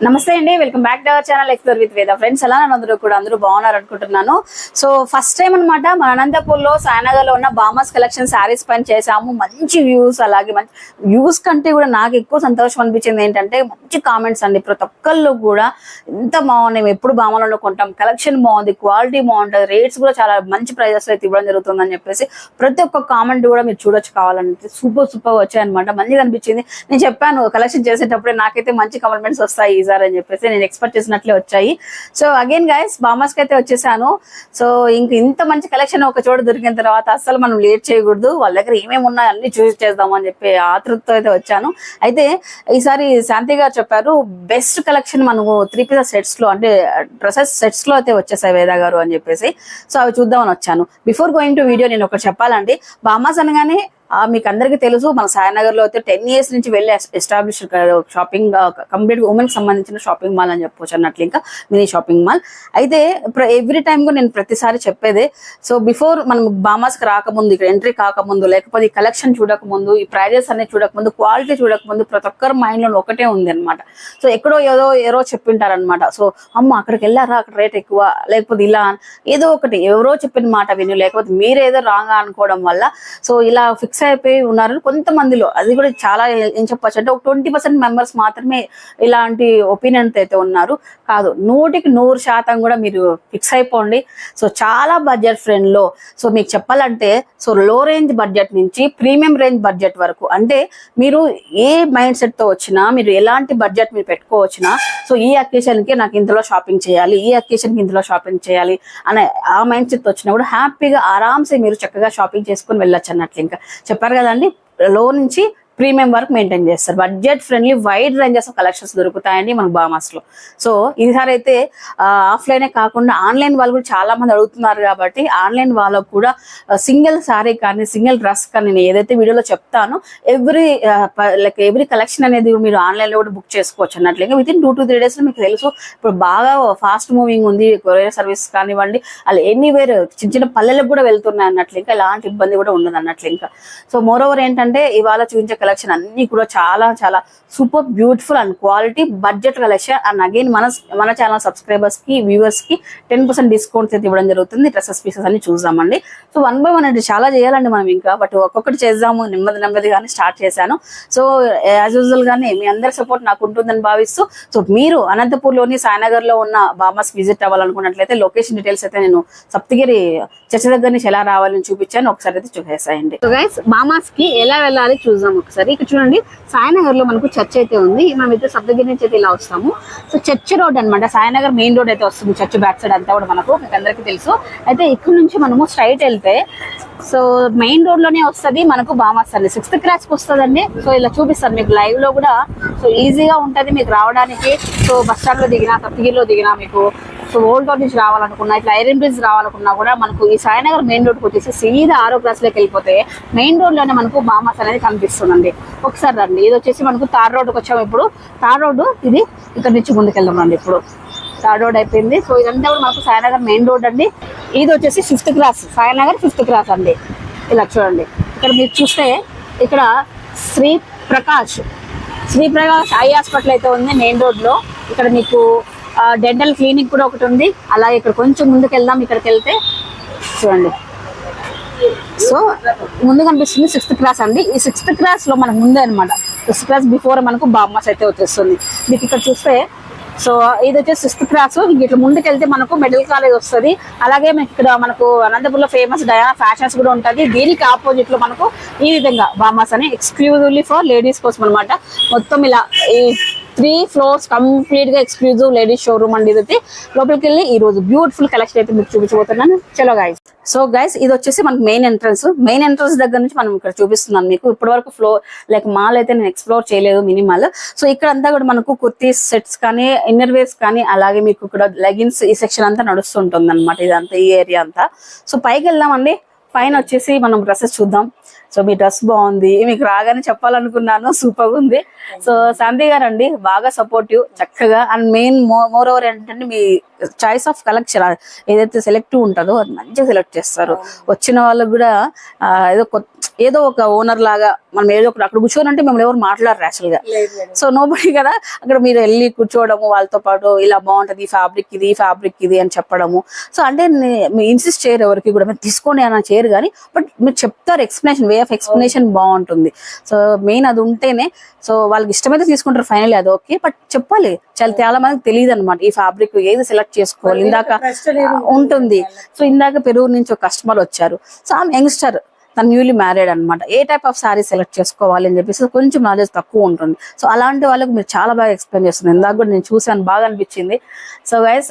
నమస్తే అండి, welcome back to our channel explore with వేద. ఫ్రెండ్స్ ఎలా అందరూ బాగున్నారు అనుకుంటున్నాను. సో ఫస్ట్ టైం అనమాట మన అనంతపూర్ లో సాయినగర్ లో ఉన్న బామాస్ కలెక్షన్ శారీస్ పైన చేసాము. మంచి వ్యూస్, అలాగే మంచి వ్యూస్ కంటే కూడా నాకు ఎక్కువ సంతోషం అనిపించింది ఏంటంటే మంచి కామెంట్స్ అండి. ప్రతి ఒక్కళ్ళు కూడా ఎంత బాగున్నాయి, ఎప్పుడు బామాలలో కొంటాం, కలెక్షన్ బాగుంది, క్వాలిటీ బాగుంటుంది, రేట్స్ కూడా చాలా మంచి ప్రైజెస్ అయితే ఇవ్వడం జరుగుతుందని చెప్పేసి ప్రతి ఒక్క కామెంట్ కూడా మీరు చూడొచ్చు. కావాలంటే సూపర్ వచ్చాయన్నమాట. మంచిగా అనిపించింది. నేను చెప్పాను కలెక్షన్ చేసేటప్పుడే నాకైతే మంచి కామెంట్స్ వస్తాయి అని చెప్పేసి, నేను ఎక్స్పెక్ట్ చేసినట్లే వచ్చాయి. సో అగైన్ గైస్, బామాస్ కి అయితే వచ్చేసాను. సో ఇంత మంచి కలెక్షన్ ఒక చోట దొరికిన తర్వాత అసలు మనం లేట్ చేయకూడదు, వాళ్ళ దగ్గర ఏమేమి ఉన్నాయో అన్ని చూసి చేద్దాం అని చెప్పి ఆతృతతో అయితే వచ్చాను. అయితే ఈసారి శాంతి గారు చెప్పారు బెస్ట్ కలెక్షన్ మనకు 3 పీసెస్ సెట్స్ లో, అంటే డ్రెస్సెస్ సెట్స్ లో అయితే వచ్చేసాయి వేద గారు అని చెప్పేసి. సో అవి చూద్దామని వచ్చాను. బిఫోర్ గోయింగ్ టు వీడియో నేను ఒకటి చెప్పాలండి. బామాస్ అనగానే మీకు అందరికీ తెలుసు, మన సాయినగర్ లో అయితే 10 years నుంచి వెళ్ళి ఎస్టాబ్లిష్ షాపింగ్, కంప్లీట్ ఉమెన్ కి సంబంధించిన షాపింగ్ మాల్ అని చెప్పొచ్చు అన్నట్లు, ఇంకా మినీ షాపింగ్ మాల్. అయితే ఎవ్రీ టైమ్ కూడా నేను ప్రతిసారి చెప్పేదే, సో బిఫోర్ మనం బామాస్ కి రాకముందు, ఇక్కడ ఎంట్రీ కాకముందు, లేకపోతే ఈ కలెక్షన్ చూడకముందు, ఈ ప్రైజెస్ అనేది చూడకముందు, క్వాలిటీ చూడకముందు ప్రతి ఒక్కరి మైండ్ లో ఒకటే ఉంది అనమాట. సో ఎక్కడో ఏదో చెప్పింటారనమాట. సో అమ్మ అక్కడికి వెళ్ళారా, అక్కడ రేట్ ఎక్కువ, లేకపోతే ఇలా ఏదో ఒకటి ఎవరో చెప్పిన మాట విని, లేకపోతే మీరేదో రాంగ్ అనుకోవడం వల్ల సో ఇలా ఫిక్స్ అయిపోయి ఉన్నారు కొంతమందిలో. అది కూడా చాలా ఏం చెప్పచ్చు అంటే ఒక 20% మెంబర్స్ మాత్రమే ఇలాంటి ఒపీనియన్ అయితే ఉన్నారు. కాదు, 100% కూడా మీరు ఫిక్స్ అయిపోండి. సో చాలా బడ్జెట్ ఫ్రెండ్ లో, సో మీకు చెప్పాలంటే సో లో రేంజ్ బడ్జెట్ నుంచి ప్రీమియం రేంజ్ బడ్జెట్ వరకు, అంటే మీరు ఏ మైండ్ సెట్ తో వచ్చినా, మీరు ఎలాంటి బడ్జెట్ మీరు పెట్టుకోవచ్చినా, సో ఈ అకేషన్ కి నాకు ఇంతలో షాపింగ్ చేయాలి, ఈ అకేషన్ కి ఇంతలో షాపింగ్ చేయాలి అనే ఆ మైండ్ సెట్ వచ్చినా కూడా హ్యాపీగా ఆరామ్సే మీరు చక్కగా షాపింగ్ చేసుకుని వెళ్ళొచ్చు అన్నట్లు. ఇంకా చెప్పారు కదండి, లో నుంచి ప్రీమియం వరకు మెయింటైన్ చేస్తారు. Budget friendly wide ranges of collections దొరుకుతాయండి మనకు బామాస్ లో. సో ఈసారి అయితే ఆఫ్లైనే కాకుండా ఆన్లైన్ వాళ్ళు కూడా చాలా మంది అడుగుతున్నారు కాబట్టి ఆన్లైన్ వాళ్ళకు కూడా సింగిల్ సారీ కానీ సింగిల్ డ్రెస్ కానీ నేను ఏదైతే వీడియోలో చెప్తానో ఎవ్రీ కలెక్షన్ అనేది మీరు ఆన్లైన్ లో కూడా బుక్ చేసుకోవచ్చు అన్నట్లు. ఇంకా విత్ ఇన్ 2 to 3 days లో మీకు తెలుసు ఇప్పుడు బాగా ఫాస్ట్ మూవింగ్ ఉంది, కొరియర్ సర్వీస్ కానివ్వండి, అలా ఎనీవేర్ చిన్న పల్లెలకు కూడా వెళ్తున్నాయి అన్నట్లు. ఇంకా ఎలాంటి ఇబ్బంది కూడా ఉండదు అన్నట్లు. ఇంకా సో మోర్ ఓవర్ ఏంటంటే ఇవాళ చూపించే కలెక్షన్ అన్ని కూడా చాలా super beautiful and quality budget collection. And again మన ఛానల్ సబ్స్క్రైబర్స్ కి, వ్యూవర్స్ కి 10% డిస్కౌంట్స్ అయితే ఇవ్వడం జరుగుతుంది. డ్రెస్సెస్ పీసెస్ అన్ని చూద్దామండి. సో 1 by 1 అంటే చాలా చేయాలండి మనం ఇంకా, బట్ ఒక్కొక్కటి చేద్దాము నెమ్మదిగానే స్టార్ట్ చేశాను. సో యాజ్ యూజువల్ గానే మీ అందరి సపోర్ట్ నాకు ఉంటుందని భావిస్తూ, సో మీరు అనంతపూర్ లోని సాయినగర్ లో ఉన్న బామాస్ విజిట్ అవ్వాలనుకున్నట్లయితే లొకేషన్ డీటెయిల్స్ అయితే నేను సప్తగిరి చర్చ దగ్గర నుంచి ఎలా రావాలని చూపించాను, ఒకసారి అయితే చూసేసాయండి. సో గైస్, బామాస్ కి ఎలా వెళ్ళాలి చూద్దాం ఒకసారి. ఇక్కడ చూడండి, సాయినగర్ లో మనకు చర్చ్ అయితే ఉంది. మనం అయితే సప్తగిరి నుంచి అయితే ఇలా వస్తాము. సో చర్చ్ రోడ్ అనమాట, సాయినగర్ మెయిన్ రోడ్ అయితే వస్తుంది. చర్చ్ బ్యాక్ సైడ్ అంతా కూడా మీకు అందరికీ తెలుసు. అయితే ఇక్కడ నుంచి మనము స్ట్రైట్ వెళ్తే సో మెయిన్ రోడ్ లోనే వస్తుంది మనకు బామాస్ అండి. 6th క్రాస్ కి వస్తుందండి. సో ఇలా చూపిస్తాను మీకు లైవ్ లో కూడా. సో ఈజీగా ఉంటది మీకు రావడానికి. సో బస్ స్టాండ్ లో దిగినా, సప్తగిరిలో దిగినా, మీకు సో ఓల్డ్ టౌన్ నుంచి రావాలనుకున్నా, ఇట్లా ఐరన్ బ్రిడ్జ్ రావాలనుకున్నా కూడా మనకు ఈ సాయినగర్ మెయిన్ రోడ్కి వచ్చేసి సీదా 6వ క్లాస్ లోకి వెళ్ళిపోతే మెయిన్ రోడ్ లోనే మనకు బామాస్ అనేది కనిపిస్తుందండి. ఒకసారి రండి, ఇది వచ్చేసి మనకు తార్ రోడ్కి వచ్చాము. ఇప్పుడు తార్ రోడ్డు ఇది, ఇక్కడ నుంచి ముందుకెళ్దాం రండి. ఇప్పుడు తార్ రోడ్ అయిపోయింది. సో ఇదంతా కూడా మనకు సాయినగర్ మెయిన్ రోడ్ అండి. ఇది వచ్చేసి 5th cross, Sainagar 5th cross అండి. ఇలా చూడండి, ఇక్కడ మీరు చూస్తే ఇక్కడ శ్రీ ప్రకాష్ ఐ హాస్పిటల్ అయితే ఉంది మెయిన్ రోడ్ లో. ఇక్కడ మీకు డెంటల్ క్లినిక్ కూడా ఒకటి ఉంది. అలాగే ఇక్కడ కొంచెం ముందుకు వెళ్దాం. ఇక్కడికి వెళ్తే చూడండి, సో ముందు కనిపిస్తుంది 6th క్రాస్ అండి. ఈ 6th క్రాస్ లో మనకు ముందే అనమాట, 6th క్రాస్ బిఫోర్ మనకు బామాస్ అయితే వచ్చేస్తుంది. మీకు ఇక్కడ చూస్తే సో ఇది వచ్చేసి 6th క్రాస్. ఇట్లా ముందుకు వెళ్తే మనకు మెడికల్ కాలేజ్ వస్తుంది. అలాగే మీకు ఇక్కడ మనకు అనంతపూర్ లో ఫేమస్ డయానా ఫ్యాషన్స్ కూడా ఉంటుంది. దీనికి ఆపోజిట్ లో మనకు ఈ విధంగా బామాస్ అని ఎక్స్క్లూజివ్లీ ఫర్ లేడీస్ కోసం అనమాట. మొత్తం ఇలా ఈ 3 floors కంప్లీట్ గా ఎక్స్క్లూజివ్ లేడీస్ షోరూమ్ అండి. ఇది లోపలికి వెళ్ళి ఈ రోజు బ్యూటిఫుల్ కలెక్షన్ అయితే మీకు చూపించబోతున్నాను. చలో గైస్. సో గైస్, ఇది వచ్చేసి మనకు మెయిన్ ఎంట్రన్స్ దగ్గర నుంచి మనం ఇక్కడ చూపిస్తున్నాను మీకు. ఇప్పటి వరకు ఫ్లోర్ మాల్ అయితే నేను ఎక్స్ప్లోర్ చేయలేదు, మినిమల్. సో ఇక్కడ అంతా కూడా మనకు కుర్తీస్ సెట్స్ కానీ, ఇన్నర్ వేర్స్ కానీ, అలాగే మీకు ఇక్కడ లెగిన్స్ ఈ సెక్షన్ అంతా నడుస్తుంటుంది అనమాట. ఇదంతా ఈ ఏరియా అంతా. సో పైకి వెళ్దామండి. పైన వచ్చేసి మనం డ్రెస్సెస్ చూద్దాం. సో మీ డ్రెస్ బాగుంది, మీకు రాగానే చెప్పాలనుకున్నాను, సూపర్ ఉంది. సో శాంతి గారు అండి బాగా సపోర్టివ్, చక్కగా. అండ్ మెయిన్ మోర్ ఓవర్ ఏంటంటే మీ చాయిస్ ఆఫ్ కలెక్షన్ ఏదైతే సెలెక్టివ్ ఉంటుందో అది మంచిగా సెలెక్ట్ చేస్తారు. వచ్చిన వాళ్ళకు కూడా ఏదో ఏదో ఒక ఓనర్ లాగా మనం ఏదో ఒకటి అక్కడ కూర్చోనంటే మేము ఎవరు మాట్లాడరు యాక్చువల్ గా. సో నోబడి కదా అక్కడ మీరు వెళ్ళి కూర్చోవడము వాళ్ళతో పాటు ఇలా బాగుంటది ఈ ఫ్యాబ్రిక్ ఇది అని చెప్పడము. సో అంటే మీరు ఇన్సిస్ట్ చేయరు ఎవరికి కూడా మీరు తీసుకోండి అని చేయరు కానీ బట్ మీరు చెప్తారు, ఎక్స్ప్లెనేషన్ వే ఆఫ్ ఎక్స్ప్లెనేషన్ బాగుంటుంది. సో మెయిన్ అది ఉంటేనే సో వాళ్ళకి ఇష్టమైతే తీసుకుంటారు ఫైనల్, అది ఓకే. బట్ చెప్పాలి, చాలా మందికి తెలియదు అనమాట ఈ ఫ్యాబ్రిక్ ఏది సెలెక్ట్ చేసుకోవాలి. ఇందాక ఉంటుంది. సో ఇందాక పెరుగు నుంచి ఒక కస్టమర్ వచ్చారు. సో ఆమె యంగ్స్టర్, తను న్యూలీ మ్యారీడ్ అనమాట. ఏ టైప్ ఆఫ్ సారీ సెలెక్ట్ చేసుకోవాలి అని చెప్పేసి కొంచెం నాలెడ్జ్ తక్కువ ఉంటుంది. సో అలాంటి వాళ్ళకి మీరు చాలా బాగా ఎక్స్ప్లెయిన్ చేస్తున్నారు. ఇందాక కూడా నేను చూసాను, బాగా అనిపించింది. సో గైస్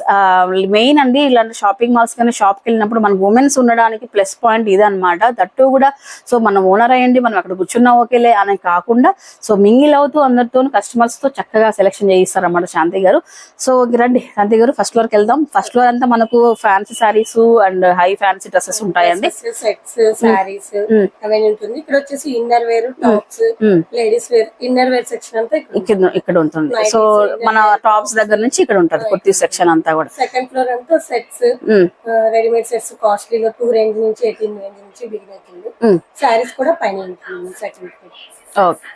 మెయిన్ అండి ఇలాంటి షాపింగ్ మాల్స్ కానీ షాప్కి వెళ్ళినప్పుడు మనకు ఉమెన్స్ ఉండడానికి ప్లస్ పాయింట్ ఇది అనమాట. దట్టు కూడా సో మనం ఓనర్ అయ్యండి మనం అక్కడ కూర్చున్నా ఓకేలే అని కాకుండా సో మింగిల్ అవుతూ అందరితో కస్టమర్స్ తో చక్కగా సెలెక్షన్ చేయిస్తారు అన్నమాట శాంతి గారు. సో రండి శాంతి గారు, ఫస్ట్ ఫ్లోర్కి వెళ్దాం. ఫస్ట్ ఫ్లోర్ అంతా మనకు fancy saris and high fancy dresses ఉంటాయండి. అవన్నీ ఉంటుంది. ఇక్కడ వచ్చేసి inner wear, tops, ladies wear, inner wear section అంతా ఇక్కడ ఉంటుంది. సో మన టాప్స్ దగ్గర నుంచి ఇక్కడ ఉంటుంది కుర్తీ సెక్షన్ అంతా కూడా. సెకండ్ ఫ్లోర్ అంతా సెట్స్, రెడీమేడ్ సెట్స్ కాస్ట్లీగా 2 రేంజ్ నుంచి 18 రేంజ్ నుంచి బిగిన్ అవుతుంది. సారీస్ కూడా పైన ఉంటుంది సెకండ్ ఫ్లోర్. ఓకే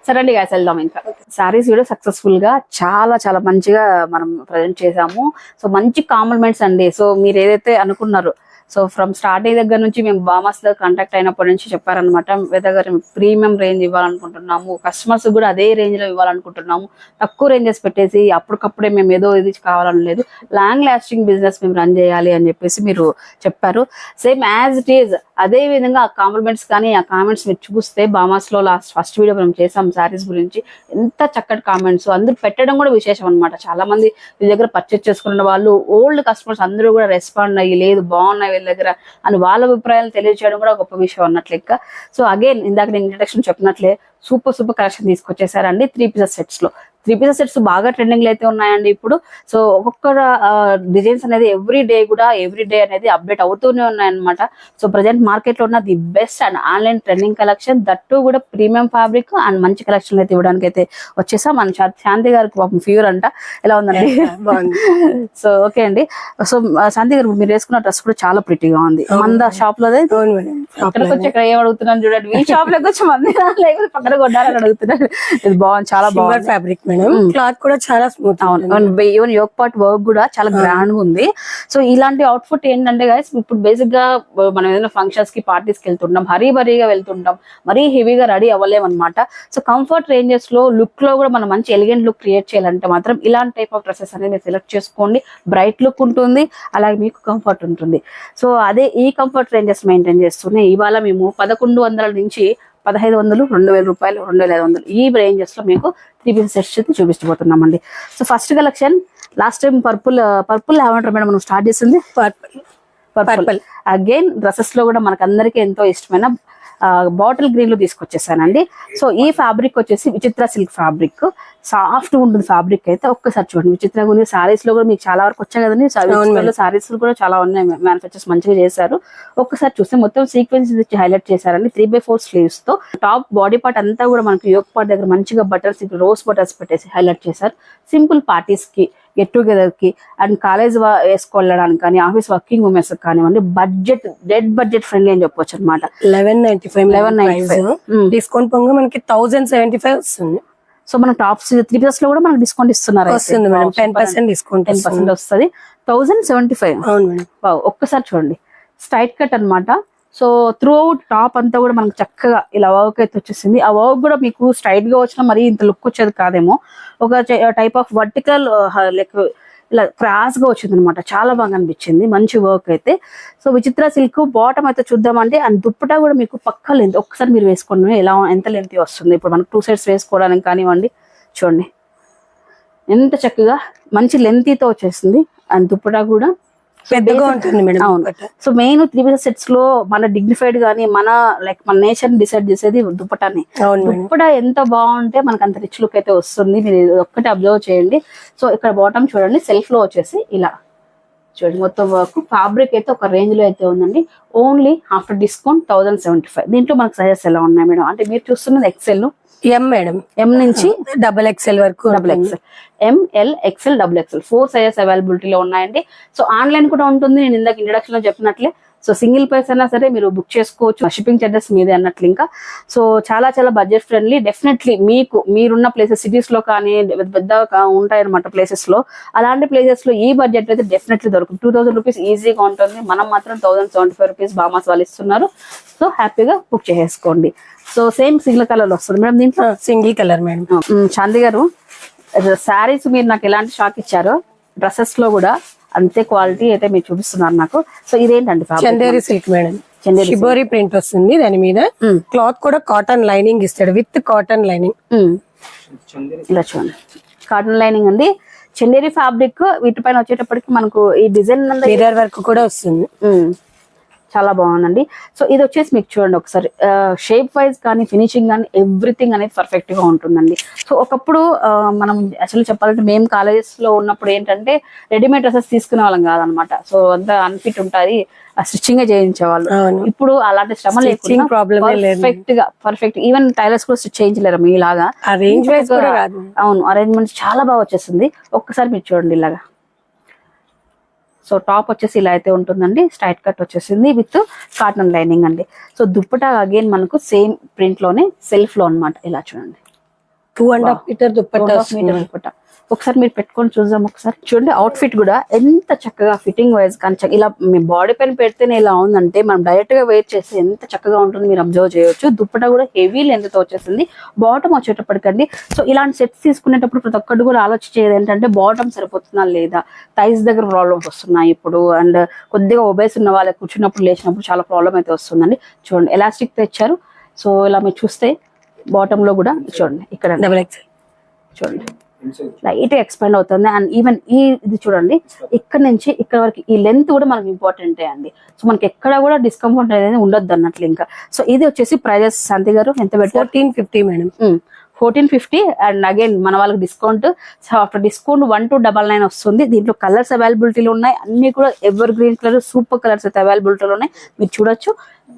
సరే అండి గాయస్ వెళ్దాం. ఇంకా సారీస్ కూడా సక్సెస్ఫుల్ గా చాలా మంచిగా మనం ప్రజెంట్ చేసాము. సో మంచి కాంప్లిమెంట్స్ అండి. సో మీరు ఏదైతే అనుకున్నారో సో ఫ్రమ్ స్టార్టింగ్ దగ్గర నుంచి మేము బామాస్ దగ్గర కాంటాక్ట్ అయినప్పటి నుంచి చెప్పారనమాట, దగ్గర ప్రీమియం రేంజ్ ఇవ్వాలనుకుంటున్నాము, కస్టమర్స్ కూడా అదే రేంజ్ లో ఇవ్వాలనుకుంటున్నాము, తక్కువ రేంజెస్ పెట్టేసి అప్పటికప్పుడే మేము ఏదో ఇది కావాలని లేదు, లాంగ్ లాస్టింగ్ బిజినెస్ మేము రన్ చేయాలి అని చెప్పేసి మీరు చెప్పారు. సేమ్ యాజ్ ఇట్ ఈజ్ అదే విధంగా ఆ కాంప్లిమెంట్స్ కానీ ఆ కామెంట్స్ మీరు చూస్తే బామాస్ లో ఫస్ట్ వీడియో మనం చేసాం సారీస్ గురించి, ఎంత చక్కటి కామెంట్స్ అందరూ పెట్టడం కూడా విశేషం అనమాట. చాలా మంది మీ దగ్గర పర్చేస్ చేసుకున్న వాళ్ళు ఓల్డ్ కస్టమర్స్ అందరూ కూడా రెస్పాండ్ అయ్యి లేదు బాగున్నాయి వీళ్ళ దగ్గర అని వాళ్ళ అభిప్రాయాలు తెలియజేయడం కూడా గొప్ప విషయం అన్నట్లు లెక్క. సో అగైన్ ఇందాక నేను ఇంట్రడక్షన్ చెప్పినట్లే సూపర్ కలెక్షన్ తీసుకొచ్చేసారండి 3 పీసెస్ సెట్స్ లో. 3 పీసెస్ సెట్స్ బాగా ట్రెండింగ్ లో అయితే ఉన్నాయండి ఇప్పుడు. సో ఒక్కొక్క డిజైన్స్ అనేది ఎవ్రీ డే అనేది అప్డేట్ అవుతూనే ఉన్నాయన్నమాట. సో ప్రజెంట్ మార్కెట్ లో ఉన్న the best and online trending collection, that కూడా ప్రీమియం ఫ్యాబ్రిక్ అండ్ మంచి కలెక్షన్ అయితే ఇవ్వడానికి అయితే వచ్చేసా. మన శాంతి గారికి పాపం ఫీవర్ అంట, ఎలా ఉందండి? సో ఓకే అండి. సో శాంతి గారు మీరు వేసుకున్న డ్రెస్ కూడా చాలా ప్రిటీగా ఉంది. మన షాప్ లో ఇక్కడికి వచ్చి ఇక్కడ ఏం అడుగుతున్నాను చూడండి, ఈ షాప్ లోకి వచ్చి మంది లేకపోతే పక్కన కొట్టాలని అడుగుతున్నారు. ఇది బాగుంది, చాలా బాగుంది ఫ్యాబ్రిక్ మేడం. క్లాత్ కూడా చాలా smooth. Even yoke part work కూడా చాలా గ్రాండ్ గా ఉంది. సో ఇలాంటి అవుట్ఫిట్ ఏంటంటే గైస్ ఇప్పుడు బేసిక్ గా మనం ఏదైనా ఫంక్షన్స్ కి పార్టీస్ కి వెళ్తుంటాం, హరీబరీగా వెళ్తుంటాం, మరీ హెవీగా రెడీ అవ్వలేము అనమాట. సో కంఫర్ట్ రేంజెస్ లో లుక్ లో కూడా మనం మంచి ఎలిగెంట్ లుక్ క్రియేట్ చేయాలంటే మాత్రం ఇలాంటి టైప్ ఆఫ్ డ్రెస్సెస్ అనేది మీరు సెలెక్ట్ చేసుకోండి. బ్రైట్ లుక్ ఉంటుంది, అలాగే మీకు కంఫర్ట్ ఉంటుంది. సో అదే ఈ కంఫర్ట్ రేంజెస్ మెయింటైన్ చేస్తూనే ఇవాళ మేము 1100 నుంచి 1500, 2000 రూపాయలు, 2500 ఈ రేంజెస్ లో మీకు 3 పీసెస్ సెట్స్ అయితే చూపిస్తున్నామండి. So first collection last time purple ఏమంటారు మేడం మనం స్టార్ట్ చేసింది పర్పుల్. అగైన్ డ్రెస్సెస్ లో కూడా మనకు అందరికీ ఎంతో ఇష్టమైన బాటిల్ గ్రీన్ లో తీసుకొచ్చేసానండి. సో ఈ ఫ్యాబ్రిక్ వచ్చేసి విచిత్ర సిల్క్ ఫ్యాబ్రిక్, సాఫ్ట్ ఉంటుంది ఫ్యాబ్రిక్ అయితే. ఒక్కసారి చూడండి, విచిత్రంగా ఉంది. సారీస్ లో కూడా మీకు చాలా వరకు వచ్చాయి కదండి, సారీస్ కూడా చాలా ఉన్నాయి, మ్యానుఫ్యాక్చర్స్ మంచిగా చేశారు. ఒక్కసారి చూస్తే మొత్తం సీక్వెన్స్ ఇచ్చి హైలైట్ చేశారండి 3/4 స్లీవ్స్ తో. టాప్ బాడీ పార్ట్ అంతా కూడా మనకి యోక్ పార్ట్ దగ్గర మంచిగా బటర్స్, రోజ్ బటర్స్ పెట్టేసి హైలైట్ చేశారు. సింపుల్ పార్టీస్ కి, గెట్ టుగెదర్ కి అండ్ కాలేజ్ వేసుకోవడానికి కానీ ఆఫీస్ వర్కింగ్ ఉమెన్స్ కానివ్వండి, డెడ్ బడ్జెట్ ఫ్రెండ్లీ అని చెప్పొచ్చు అనమాట. 1195 డిస్కౌంట్ పొంగ మనకి 1075 వస్తుంది. సో మన టాప్స్ 3 పీసెస్ లో కూడా మనకి డిస్కౌంట్ ఇస్తున్నారు. 10% డిస్కౌంట్ 10% వస్తుంది. 1075. ఒక్కసారి చూడండి, స్ట్రైట్ కట్ అనమాట. సో త్రూ అవుట్ టాప్ అంతా కూడా మనకు చక్కగా ఇలా వర్క్ అయితే వచ్చేసింది. ఆ వర్క్ కూడా మీకు స్ట్రైట్ గా వచ్చినా మరీ ఇంత లుక్ వచ్చేది కాదేమో, ఒక టైప్ ఆఫ్ వర్టికల్ లైక్ ఇలా క్రాస్ గా వచ్చింది అనమాట. చాలా బాగా అనిపించింది, మంచి వర్క్ అయితే. సో విచిత్ర సిల్క్ బాటమ్ అయితే చూద్దామంటే అండ్ దుప్పటా కూడా మీకు పక్క లెంత్, ఒక్కసారి మీరు వేసుకోండి ఎలా ఎంత లెంత్ వస్తుంది. ఇప్పుడు మనకు 2 సైడ్స్ వేసుకోవడానికి కానివ్వండి, చూడండి ఎంత చక్కగా మంచి లెంతీతో వచ్చేసింది. అండ్ దుప్పటా కూడా పెద్దగా ఉంటుంది మేడం. అవును. సో మెయిన్ 3 పీసెస్ సెట్స్ లో మన డిగ్నిఫైడ్ గానీ మన నేచర్ డిసైడ్ చేసేది దుప్పటాని. దుప్పటా ఎంత బాగుంటే మనకు అంత రిచ్ లుక్ అయితే వస్తుంది. మీరు ఒక్కటి అబ్జర్వ్ చేయండి. సో ఇక్కడ బాటమ్ చూడండి, సెల్ఫ్ లో వచ్చేసి ఇలా చూడండి మొత్తం వర్క్. ఫ్యాబ్రిక్ అయితే ఒక రేంజ్ లో అయితే ఉందండి. Only after discount 1075. దీంట్లో మనకు సైజెస్ ఎలా ఉన్నాయి మేడం అంటే మీరు చూస్తున్నది ఎక్సెల్, ఎం మేడం, ఎం నుంచి XXL వరకు, XXL, ML, XL, XXL 4 sizes అవైలబిలిటీలో ఉన్నాయండి. సో ఆన్లైన్ కూడా ఉంటుంది, నేను ఇందాక ఇంట్రడక్షన్ లో చెప్పినట్లే. సో సింగిల్ పీస్ అయినా సరే మీరు బుక్ చేసుకోవచ్చు, షిప్పింగ్ చార్జెస్ మీదే అన్నట్లు. ఇంకా సో చాలా చాలా బడ్జెట్ ఫ్రెండ్లీ. డెఫినెట్లీ మీకు మీరున్న ప్లేసెస్ సిటీస్ లో కానీ పెద్దగా ఉంటాయన్నమాట ప్లేసెస్ లో, అలాంటి ప్లేసెస్ లో ఈ బడ్జెట్ అయితే డెఫినెట్లీ దొరుకుతుంది. 2000 రూపీస్ ఈజీగా ఉంటుంది. మనం మాత్రం 1075 రూపీస్ బామాస్ వాళ్ళు ఇస్తున్నారు. సో హ్యాపీగా బుక్ చేసేసుకోండి. సో సేమ్ సింగిల్ కలర్ లో వస్తుంది మేడం. దీంట్లో సింగిల్ కలర్ మేడం. చాందీ గారు శారీస్ మీరు నాకు ఎలాంటి షాక్ ఇచ్చారో డ్రెస్సెస్ లో కూడా అంతే క్వాలిటీ అయితే మీరు చూపిస్తున్నారు నాకు. సో ఇదేంటండి? Chanderi silk madam, shibori print వస్తుంది దాని మీద. క్లాత్ కూడా కాటన్ లైనింగ్ ఇస్తాడు విత్ కాటన్ లైనింగ్. ఇలా చూడండి, కాటన్ లైనింగ్ అండి, చందేరి ఫ్యాబ్రిక్. వీటిపైన వచ్చేటప్పటికి మనకు ఈ డిజైన్ మిర్రర్ వర్క్ కూడా వస్తుంది. చాలా బాగుందండి. సో ఇది వచ్చేసి మీకు చూడండి ఒకసారి షేప్ వైజ్ కానీ ఫినిషింగ్ కానీ ఎవ్రీథింగ్ అనేది పర్ఫెక్ట్ గా ఉంటుందండి. సో ఒకప్పుడు మనం యాక్చువల్లీ చెప్పాలంటే మేము కాలేజెస్ లో ఉన్నప్పుడు ఏంటంటే రెడీమేడ్ డ్రెస్సెస్ తీసుకునే వాళ్ళం కాదనమాట. సో అంతా అన్ఫిట్ ఉంటుంది, స్టిచ్చింగ్ చేయించేవాళ్ళు. ఇప్పుడు అలాంటి శ్రమ లేకుండా పర్ఫెక్ట్ ఈవెన్ టైలర్స్ కూడా స్టిచ్ చేయించలేరు మీలాగా. అవును, అరేంజ్మెంట్స్ చాలా బాగా వచ్చేసింది. ఒక్కసారి మీరు చూడండి ఇలాగా. సో టాప్ వచ్చేసి ఇలా అయితే ఉంటుందండి, స్ట్రైట్ కట్ వచ్చేసింది విత్ కాటన్ లైనింగ్ అండి. సో దుప్పటా అగైన్ మనకు సేమ్ ప్రింట్ లోనే సెల్ఫ్ లో అన్నమాట. ఇలా చూడండి, 2.5 మీటర్ దుప్పటా. ఒకసారి మీరు పెట్టుకొని చూద్దాం. ఒకసారి చూడండి అవుట్ ఫిట్ కూడా ఎంత చక్కగా ఫిట్టింగ్ వైజ్ కానీ ఇలా మీ బాడీ పైన పెడితేనే ఇలా ఉందంటే మనం డైరెక్ట్ గా వేర్ చేస్తే ఎంత చక్కగా ఉంటుంది మీరు అబ్జర్వ్ చేయొచ్చు. దుప్పటా కూడా హెవీ లెంత్ తో వచ్చేసింది. బాటమ్ వచ్చేటప్పటికండి సో ఇలాంటి సెట్స్ తీసుకునేటప్పుడు ప్రతి ఒక్కటి కూడా ఆలోచించేది ఏంటంటే బాటమ్ సరిపోతుందా లేదా, థైస్ దగ్గర ప్రాబ్లమ్స్ వస్తున్నాయి ఇప్పుడు. అండ్ కొద్దిగా ఒబేస్ ఉన్న వాళ్ళకి కూర్చున్నప్పుడు లేచినప్పుడు చాలా ప్రాబ్లం అయితే వస్తుందండి. చూడండి ఎలాస్టిక్ తెచ్చారు. సో ఇలా మీరు చూస్తే బాటమ్ లో కూడా చూడండి ఇక్కడ చూడండి లైట్ ఎక్స్పాండ్ అవుతుంది. అండ్ ఈవెన్ ఇది చూడండి ఇక్కడ నుంచి ఇక్కడ వరకు ఈ లెంత్ కూడా మనకి ఇంపార్టెంటే అండి. సో మనకి ఎక్కడ కూడా డిస్కంఫర్ట్ అనేది ఉండొద్దు అన్నట్లు. ఇంకా సో ఇది వచ్చేసి ప్రైజెస్ శాంతి గారు ఎంత పెట్టారు? 1450 మేడం. 1450. అండ్ అగైన్ మన వాళ్ళకి డిస్కౌంట్, సో ఆఫ్టర్ డిస్కౌంట్ 1299 వస్తుంది. దీంట్లో కలర్స్ అవైలబిలిటీలో ఉన్నాయి, అన్ని కూడా ever green colour super colours అయితే అవైలబిలిటీలో ఉన్నాయి. మీరు చూడొచ్చు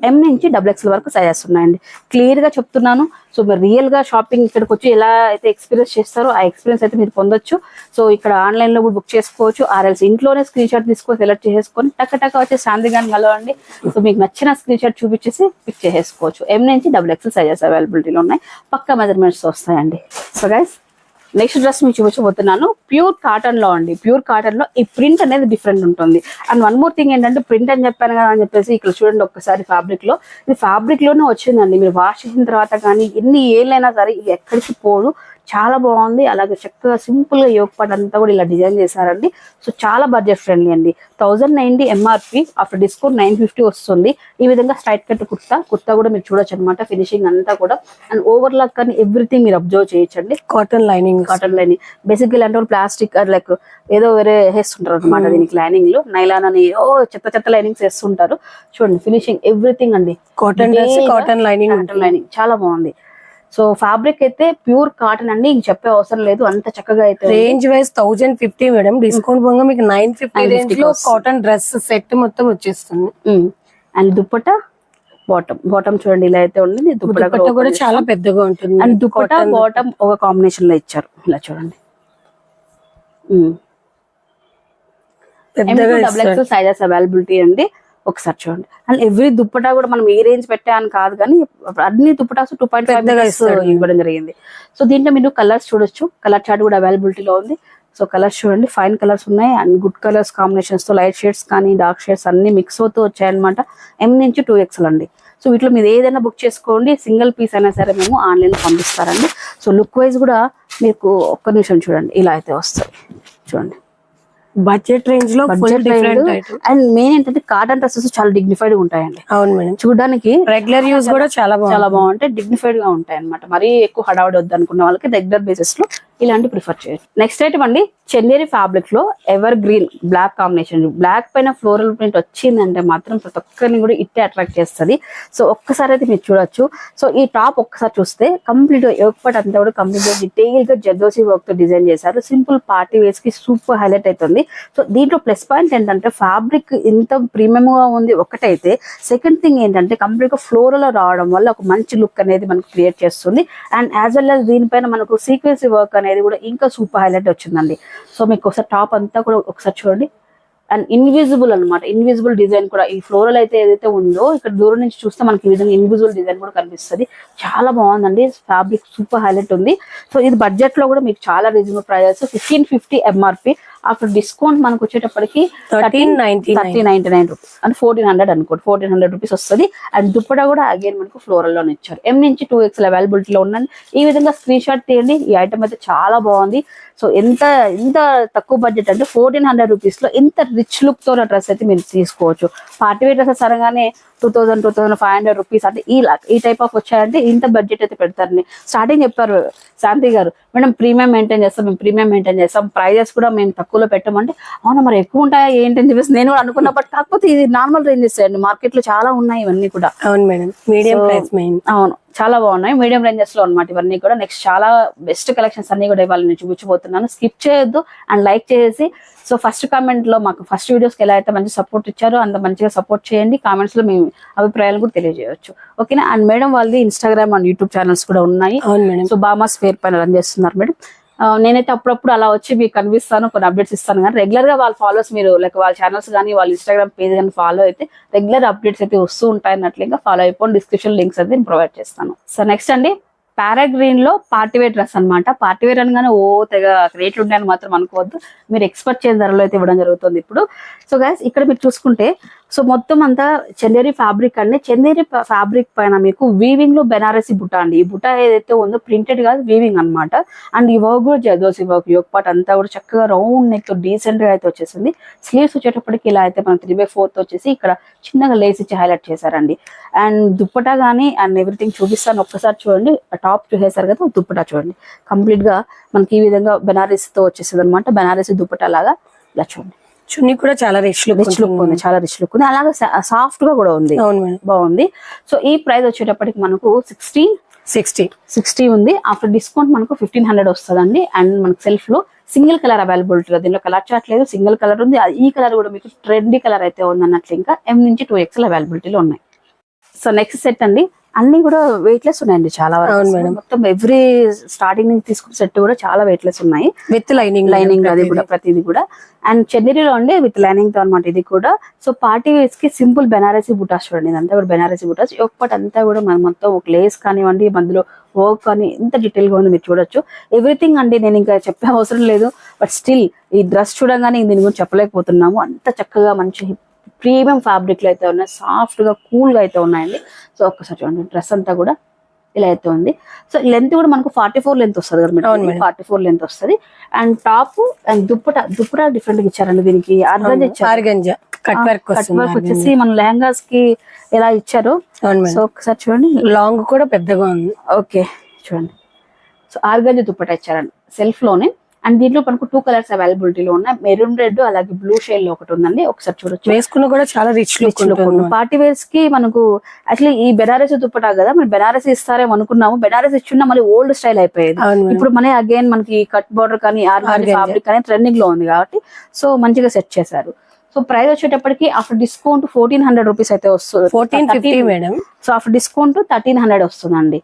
M నుంచి XXL వరకు సైజెస్ ఉన్నాయండి. క్లియర్ గా చెప్తున్నాను. సో మీరు రియల్ గా షాపింగ్ ఇక్కడికి వచ్చి ఎలా అయితే ఎక్స్పీరియన్స్ చేస్తారో ఆ ఎక్స్పీరియన్స్ అయితే మీరు పొందొచ్చు. సో ఇక్కడ ఆన్లైన్ లో కూడా బుక్ చేసుకోవచ్చు, ఆర్ఎల్స్ ఇంట్లోనే స్క్రీన్ షాట్ తీసుకొని సెలెక్ట్ చేసుకొని టక్క వచ్చి శాంతి గాని కలవండి. సో మీకు నచ్చిన స్క్రీన్ షాట్ చూపించేసి పిక్ చేసేసుకోవచ్చు. M నుంచి XXL సైజెస్ అవైలబిలిటీలో ఉన్నాయి, పక్కా మెజర్మెంట్స్ వస్తాయండి. సో గైస్ నెక్స్ట్ డ్రెస్ మీకు చూపించబోతున్నాను. ప్యూర్ కాటన్ లో అండి, ప్యూర్ కాటన్ లో ఈ ప్రింట్ అనేది డిఫరెంట్ ఉంటుంది. అండ్ వన్ మోర్ థింగ్ ఏంటంటే ప్రింట్ అని చెప్పాను కదా అని చెప్పేసి ఇక్కడ చూడండి ఒక్కసారి ఫ్యాబ్రిక్ లో, ఇది ఫ్యాబ్రిక్ లోనే వచ్చిందండి. మీరు వాష్ చేసిన తర్వాత కానీ ఎన్ని ఏళ్ళైనా సరే ఇది ఎక్కడికి పోదు, చాలా బాగుంది. అలాగే చక్కగా సింపుల్ గా యోగ పార్ట్ అంతా కూడా ఇలా డిజైన్ చేశారండి. సో చాలా బడ్జెట్ ఫ్రెండ్లీ అండి. 1090 MRP, ఆఫ్టర్ డిస్కౌంట్ 950 వస్తుంది. ఈ విధంగా స్ట్రైట్ కట్ కుర్తా కూడా మీరు చూడొచ్చు అనమాట. ఫినిషింగ్ అంతా కూడా అండ్ ఓవర్ లాక్ కానీ ఎవ్రీథింగ్ మీరు అబ్జర్వ్ చేయొచ్చండి. కాటన్ లైనింగ్ బేసిక్ గా ఇలాంటి ప్లాస్టిక్ లైక్ ఏదో వేరే వేస్తుంటారు అనమాట దీనికి లైనింగ్ లో. నైలాన్ అని చెత్త లైనింగ్స్ వేస్తుంటారు. చూడండి ఫినిషింగ్ ఎవ్రీథింగ్ అండి, కాటన్ లైనింగ్ చాలా బాగుంది. సో ఫ్యాబ్రిక్ అయితే ప్యూర్ కాటన్ అండి, ఇంక చెప్పే అవసరం లేదు, అంత చక్కగా అయితే. రేంజ్ వైజ్ 1050 మేడం, డిస్కౌంట్ పోగా మీకు 950 రేంజ్ లో కాటన్ డ్రెస్ సెట్ మొత్తం వచ్చేస్తుంది. అండ్ దుప్పటా బాటమ్ చూడండి ఇలా అయితే ఉంది. దుప్పటా కూడా చాలా పెద్దగా ఉంటుంది. అండ్ దుప్పటా బాటమ్ ఒక కాంబినేషన్ లో ఇచ్చారు. ఇలా చూడండి XXL సైజెస్ అవైలబిలిటీ అండి. ఒకసారి చూడంండి. అండ్ ఎవ్రీ దుప్పటా కూడా మనం ఏ రేంజ్ పెట్టాను కాదు కానీ అన్ని దుప్పటాస్ 2.5 ఇవ్వడం జరిగింది. సో దీంట్లో మీరు కలర్స్ చూడొచ్చు, కలర్ చార్ట్ కూడా అవైలబిలిటీలో ఉంది. సో కలర్స్ చూడండి, ఫైన్ కలర్స్ ఉన్నాయి అండ్ గుడ్ కలర్స్ కాంబినేషన్స్ తో లైట్ షేడ్స్ కానీ డార్క్ షేడ్స్ అన్ని మిక్స్ అవుతూ వచ్చాయన్నమాట. M నుంచి 2XL అండి. సో వీటిలో మీరు ఏదైనా బుక్ చేసుకోండి, సింగిల్ పీస్ అయినా సరే మేము ఆన్లైన్ లో పంపిస్తారండి. సో లుక్ వైజ్ కూడా మీకు ఒక్క నిమిషం చూడండి ఇలా అయితే వస్తాయి. చూడండి బడ్జెట్ రేంజ్ లో అండ్ మెయిన్ ఏంటంటే కాటన్ డ్రెస్సెస్ చాలా డిగ్నిఫైడ్ గా ఉంటాయండి. అవును మేడం, చూడడానికి రెగ్యులర్ యూజ్ కూడా చాలా బాగుంటాయి, డిగ్నిఫైడ్ గా ఉంటాయి అనమాట. మరీ ఎక్కువ హడావుడి వద్దు అనుకున్న వాళ్ళకి రెగ్యులర్ బేసిస్ లో ఇలాంటి ప్రిఫర్ చేయొచ్చు. నెక్స్ట్ ఐటమ్ అండి, చందేరి ఫ్యాబ్రిక్ లో evergreen black combination. Black పైన ఫ్లోరల్ ప్రింట్ వచ్చిందంటే మాత్రం ప్రతి ఒక్కరిని కూడా ఇట్టే అట్రాక్ట్ చేస్తుంది. సో ఒక్కసారి అయితే మీరు చూడొచ్చు. సో ఈ టాప్ ఒక్కసారి చూస్తే కంప్లీట్ యోగ్ పార్ట్ అంతా కూడా కంప్లీట్ గా డీటెయిల్ గా జర్దోసి వర్క్ తో డిజైన్ చేశారు. సింపుల్ పార్టీ వేస్ కి సూపర్ హైలైట్ అవుతుంది. సో దీంట్లో ప్లస్ పాయింట్ ఏంటంటే ఫ్యాబ్రిక్ ఇంత ప్రీమియం గా ఉంది ఒకటైతే, సెకండ్ థింగ్ ఏంటంటే కంప్లీట్ గా ఫ్లోరల్ రావడం వల్ల ఒక మంచి లుక్ అనేది మనకు క్రియేట్ చేస్తుంది. అండ్ యాజ్ వెల్ as దీనిపైన మనకు సీక్వెన్సీ వర్క్ అనేది కూడా ఇంకా సూపర్ హైలైట్ వచ్చిందండి. సో మీకు ఒకసారి టాప్ అంతా కూడా ఒకసారి చూడండి, అండ్ ఇన్విజిబుల్ అన్నమాట, ఇన్విజిబుల్ డిజైన్ కూడా. ఈ ఫ్లోరల్ అయితే ఏదైతే ఉందో ఇక్కడ దూరం నుంచి చూస్తే మనకి ఈ విధంగా ఇన్విజిబుల్ డిజైన్ కూడా కనిపిస్తుంది. చాలా బాగుందండి, ఫ్యాబ్రిక్ సూపర్ హైలైట్ ఉంది. సో ఇది బడ్జెట్ లో కూడా మీకు చాలా reasonable prices. 1550 MRP. After discount మనకు వచ్చేటప్పటికి 1399 రూపీస్ అంటే 1400 అనుకోండి, 1400 రూపీస్ వస్తుంది. అండ్ దుప్పటా కూడా అగైన్ మనకు ఫ్లోరల్ లోనే ఇచ్చారు. M నుంచి 2XL అవైలబిలిటీలో ఉందండి. ఈ విధంగా స్క్రీన్ షాట్ తీయండి. ఈ ఐటమ్ అయితే చాలా బాగుంది. సో ఎంత తక్కువ బడ్జెట్ అంటే 1400 రూపీస్ లో ఇంత రిచ్ లుక్ తో డ్రెస్ అయితే మీరు తీసుకోవచ్చు. పార్టీ వేర్ డ్రెస్సెస్ అనగానే 2500 రూపీస్ అంటే ఈ టైప్ ఆఫ్ వచ్చాయంటే ఇంత బడ్జెట్ అయితే పెడతారండి. స్టార్టింగ్ చెప్పారు శాంతి గారు, మేడం ప్రీమియం మెయింటైన్ చేస్తాం, మేము ప్రీమియం మెయింటైన్ చేస్తాం, ప్రైజెస్ కూడా మేము తక్కువలో పెట్టమంటే అవునా మరి ఎక్కువ ఉంటాయా ఏంటి అని చెప్పేసి నేను కూడా అనుకున్నా. బట్ కాకపోతే ఇది నార్మల్ రేంజెస్ అండి, మార్కెట్ లో చాలా ఉన్నాయి ఇవన్నీ కూడా. అవును మేడం, మీడియం ప్రైస్ మెయిన్. అవును, చాలా బాగున్నాయి మీడియం రేంజెస్ లో అన్నమాట ఇవన్నీ కూడా. నెక్స్ట్ చాలా బెస్ట్ కలెక్షన్స్ అన్ని కూడా ఇవాళ నేను చూపించబోతున్నాను. స్కిప్ చేయొద్దు అండ్ లైక్ చేసి. సో ఫస్ట్ కామెంట్ లో మాకు ఫస్ట్ వీడియోస్కి ఎలా అయితే మంచి సపోర్ట్ ఇచ్చారో అంత మంచిగా సపోర్ట్ చేయండి. కామెంట్స్ లో మీ అభిప్రాయాలు కూడా తెలియజేయవచ్చు, ఓకేనా. అండ్ మేడం వాళ్ళది ఇన్స్టాగ్రామ్ అండ్ యూట్యూబ్ ఛానల్స్ కూడా ఉన్నాయి. సో బామాస్ ఫేర్ పైన రన్ చేస్తున్నారు మేడం. నేనైతే అప్పుడప్పుడు అలా వచ్చి మీకు కనిపిస్తాను, కొన్ని అప్డేట్స్ ఇస్తాను. కానీ రెగ్యులర్ గా వాళ్ళ ఫాలోవర్స్ మీరు లైక్ వాళ్ళ ఛానల్స్ కానీ వాళ్ళ ఇన్స్టాగ్రామ్ పేజ్ కానీ ఫాలో అయితే రెగ్యులర్ అప్డేట్స్ అయితే వస్తూ ఉంటాయి అన్నట్లు. ఇంకా ఫాలో అయిపోండి, డిస్క్రిప్షన్ లింక్స్ అయితే నేను ప్రొవైడ్ చేస్తాను. సో నెక్స్ట్ అండి, పారాగ్రీన్ లో పార్టీవేర్ డ్రెస్ అనమాట. పార్టీవేర్ అనగానే తెగ రేట్లు ఉంటాయని మాత్రం అనుకోవద్దు, మీరు ఎక్స్పెక్ట్ చేసే ధరలో అయితే ఇవ్వడం జరుగుతుంది ఇప్పుడు. సో గైస్ ఇక్కడ మీరు చూసుకుంటే సో మొత్తం అంతా చందేరి ఫ్యాబ్రిక్ అండి. చందేరి ఫ్యాబ్రిక్ పైన మీకు వీవింగ్ లో బెనారసి బుట్ట అండి. ఈ బుట్ట ఏదైతే ఉందో ప్రింటెడ్ కాదు, వీవింగ్ అనమాట. అండ్ ఈ వర్క్ కూడా జదోసి వర్క్, యోగ్ పార్ట్ అంతా కూడా చక్కగా రౌండ్ నెక్ డీసెంట్ గా అయితే వచ్చేసింది. స్లీవ్స్ వచ్చేటప్పటికి ఇలా అయితే మనం 3/4 వచ్చేసి ఇక్కడ చిన్నగా లేస్ ఇచ్చి హైలైట్ చేశారండి. అండ్ దుప్పటా కానీ అండ్ ఎవ్రీథింగ్ చూపిస్తాను, ఒక్కసారి చూడండి. టాప్ చూసేసారు కదా, దుప్పటా చూడండి. కంప్లీట్ గా మనకి ఈ విధంగా బెనారసీతో వచ్చేసింది అనమాట. బెనారసీ దుప్పటా లాగా ఇలా చూడండి. చున్నీ కూడా చాలా రిచ్ లుక్ ఉంది, చాలా రిచ్ లుక్ ఉంది. అలాగే సాఫ్ట్ గా కూడా ఉంది, బాగుంది. సో ఈ ప్రైస్ వచ్చేటప్పటికి మనకు 60 ఉంది. ఆఫ్టర్ డిస్కౌంట్ మనకు 1500 వస్తుందండి. అండ్ మనకు సెల్ఫ్ లో సింగిల్ కలర్ అవైలబిలిటీ, దీనిలో కలర్ చార్ట్ లేదు, సింగిల్ కలర్ ఉంది. ఈ కలర్ కూడా మీకు ట్రెండీ కలర్ అయితే ఉంది అన్నట్లు. ఇంకా M నుంచి 2XL అవైలబిలిటీలో ఉన్నాయి. సో నెక్స్ట్ సెట్ అండి, అన్ని కూడా వెయిట్ లెస్ ఉన్నాయండి చాలా వరకు. మొత్తం ఎవ్రీ స్టార్టింగ్ నుంచి తీసుకున్న సెట్ కూడా చాలా వెయిట్ లెస్ ఉన్నాయి, విత్ లైనింగ్ అది కూడా ప్రతిది కూడా. అండ్ చెన్నీలో ఉండే విత్ లైనింగ్ తో అనమాట ఇది కూడా. సో పార్టీ వేర్స్ కి సింపుల్ బెనారసీ బుటాస్ చూడండి, ఇదంతా కూడా బెనారసీ బుటాస్. ఒక్కటి అంతా కూడా మనం మొత్తం ఒక లేస్ కానివ్వండి, మధ్యలో వర్క్ కానీ ఎంత డీటెయిల్ గా ఉంది మీరు చూడొచ్చు. ఎవ్రీథింగ్ అండి, నేను ఇంకా చెప్పే అవసరం లేదు. బట్ స్టిల్ ఈ డ్రెస్ చూడగానే దీని గురించి చెప్పలేకపోతున్నాము. అంత చక్కగా మంచి ప్రీమియం ఫ్యాబ్రిక్ లో అయితే ఉన్నాయి, సాఫ్ట్ గా కూల్ గా అయితే ఉన్నాయండి. సో ఒక్కసారి చూడండి, డ్రెస్ అంతా కూడా ఇలా అయితే ఉంది. సో లెంత్ కూడా మనకు 44 లెంత్ వస్తుంది కదా మేడం, 44 లెంత్ వస్తుంది. And top and dupatta different గా ఇచ్చారండి. దీనికి ఆర్గంజా కట్ వర్క్ వచ్చేసి మన లెహంగాస్ కి ఎలా ఇచ్చారు. సో ఒకసారి చూడండి, లాంగ్ కూడా పెద్దగా ఉంది. ఓకే చూడండి, సో ఆర్గంజా దుప్పటా ఇచ్చారండి సెల్ఫ్ లోనే. అండ్ దీంట్లో మనకు 2 కలర్స్ అవైలబిలిటీలో ఉన్నాయి, మెరూన్ రెడ్ అలాగే బ్లూ షేడ్ లో ఒకటి ఉందండి. ఒకసారి చూడొచ్చు, వేసుకున్న కూడా చాలా రిచ్ లుక్. పార్టీ వేర్స్ కి మనకు యాక్చువల్లీ ఈ బెనారసీ దుప్పటా కదా, మరి బెనారసీ ఇస్తారేమో అనుకున్నాము. బెనారసీ ఇచ్చిన మళ్ళీ ఓల్డ్ స్టైల్ అయిపోయేది. ఇప్పుడు మన అగైన్ మనకి కట్ బోర్డర్ కానీ ఫ్యాబ్రిక్ కానీ ట్రెండింగ్ లో ఉంది కాబట్టి సో మంచిగా సెట్ చేశారు. సో ప్రైస్ వచ్చేటప్పటికి ఆఫ్టర్ డిస్కౌంట్ 1400 రూపీస్ అయితే వస్తుంది. 1450 మేడం. సో ఆఫ్టర్ డిస్కౌంట్ 1300 వస్తుందండి.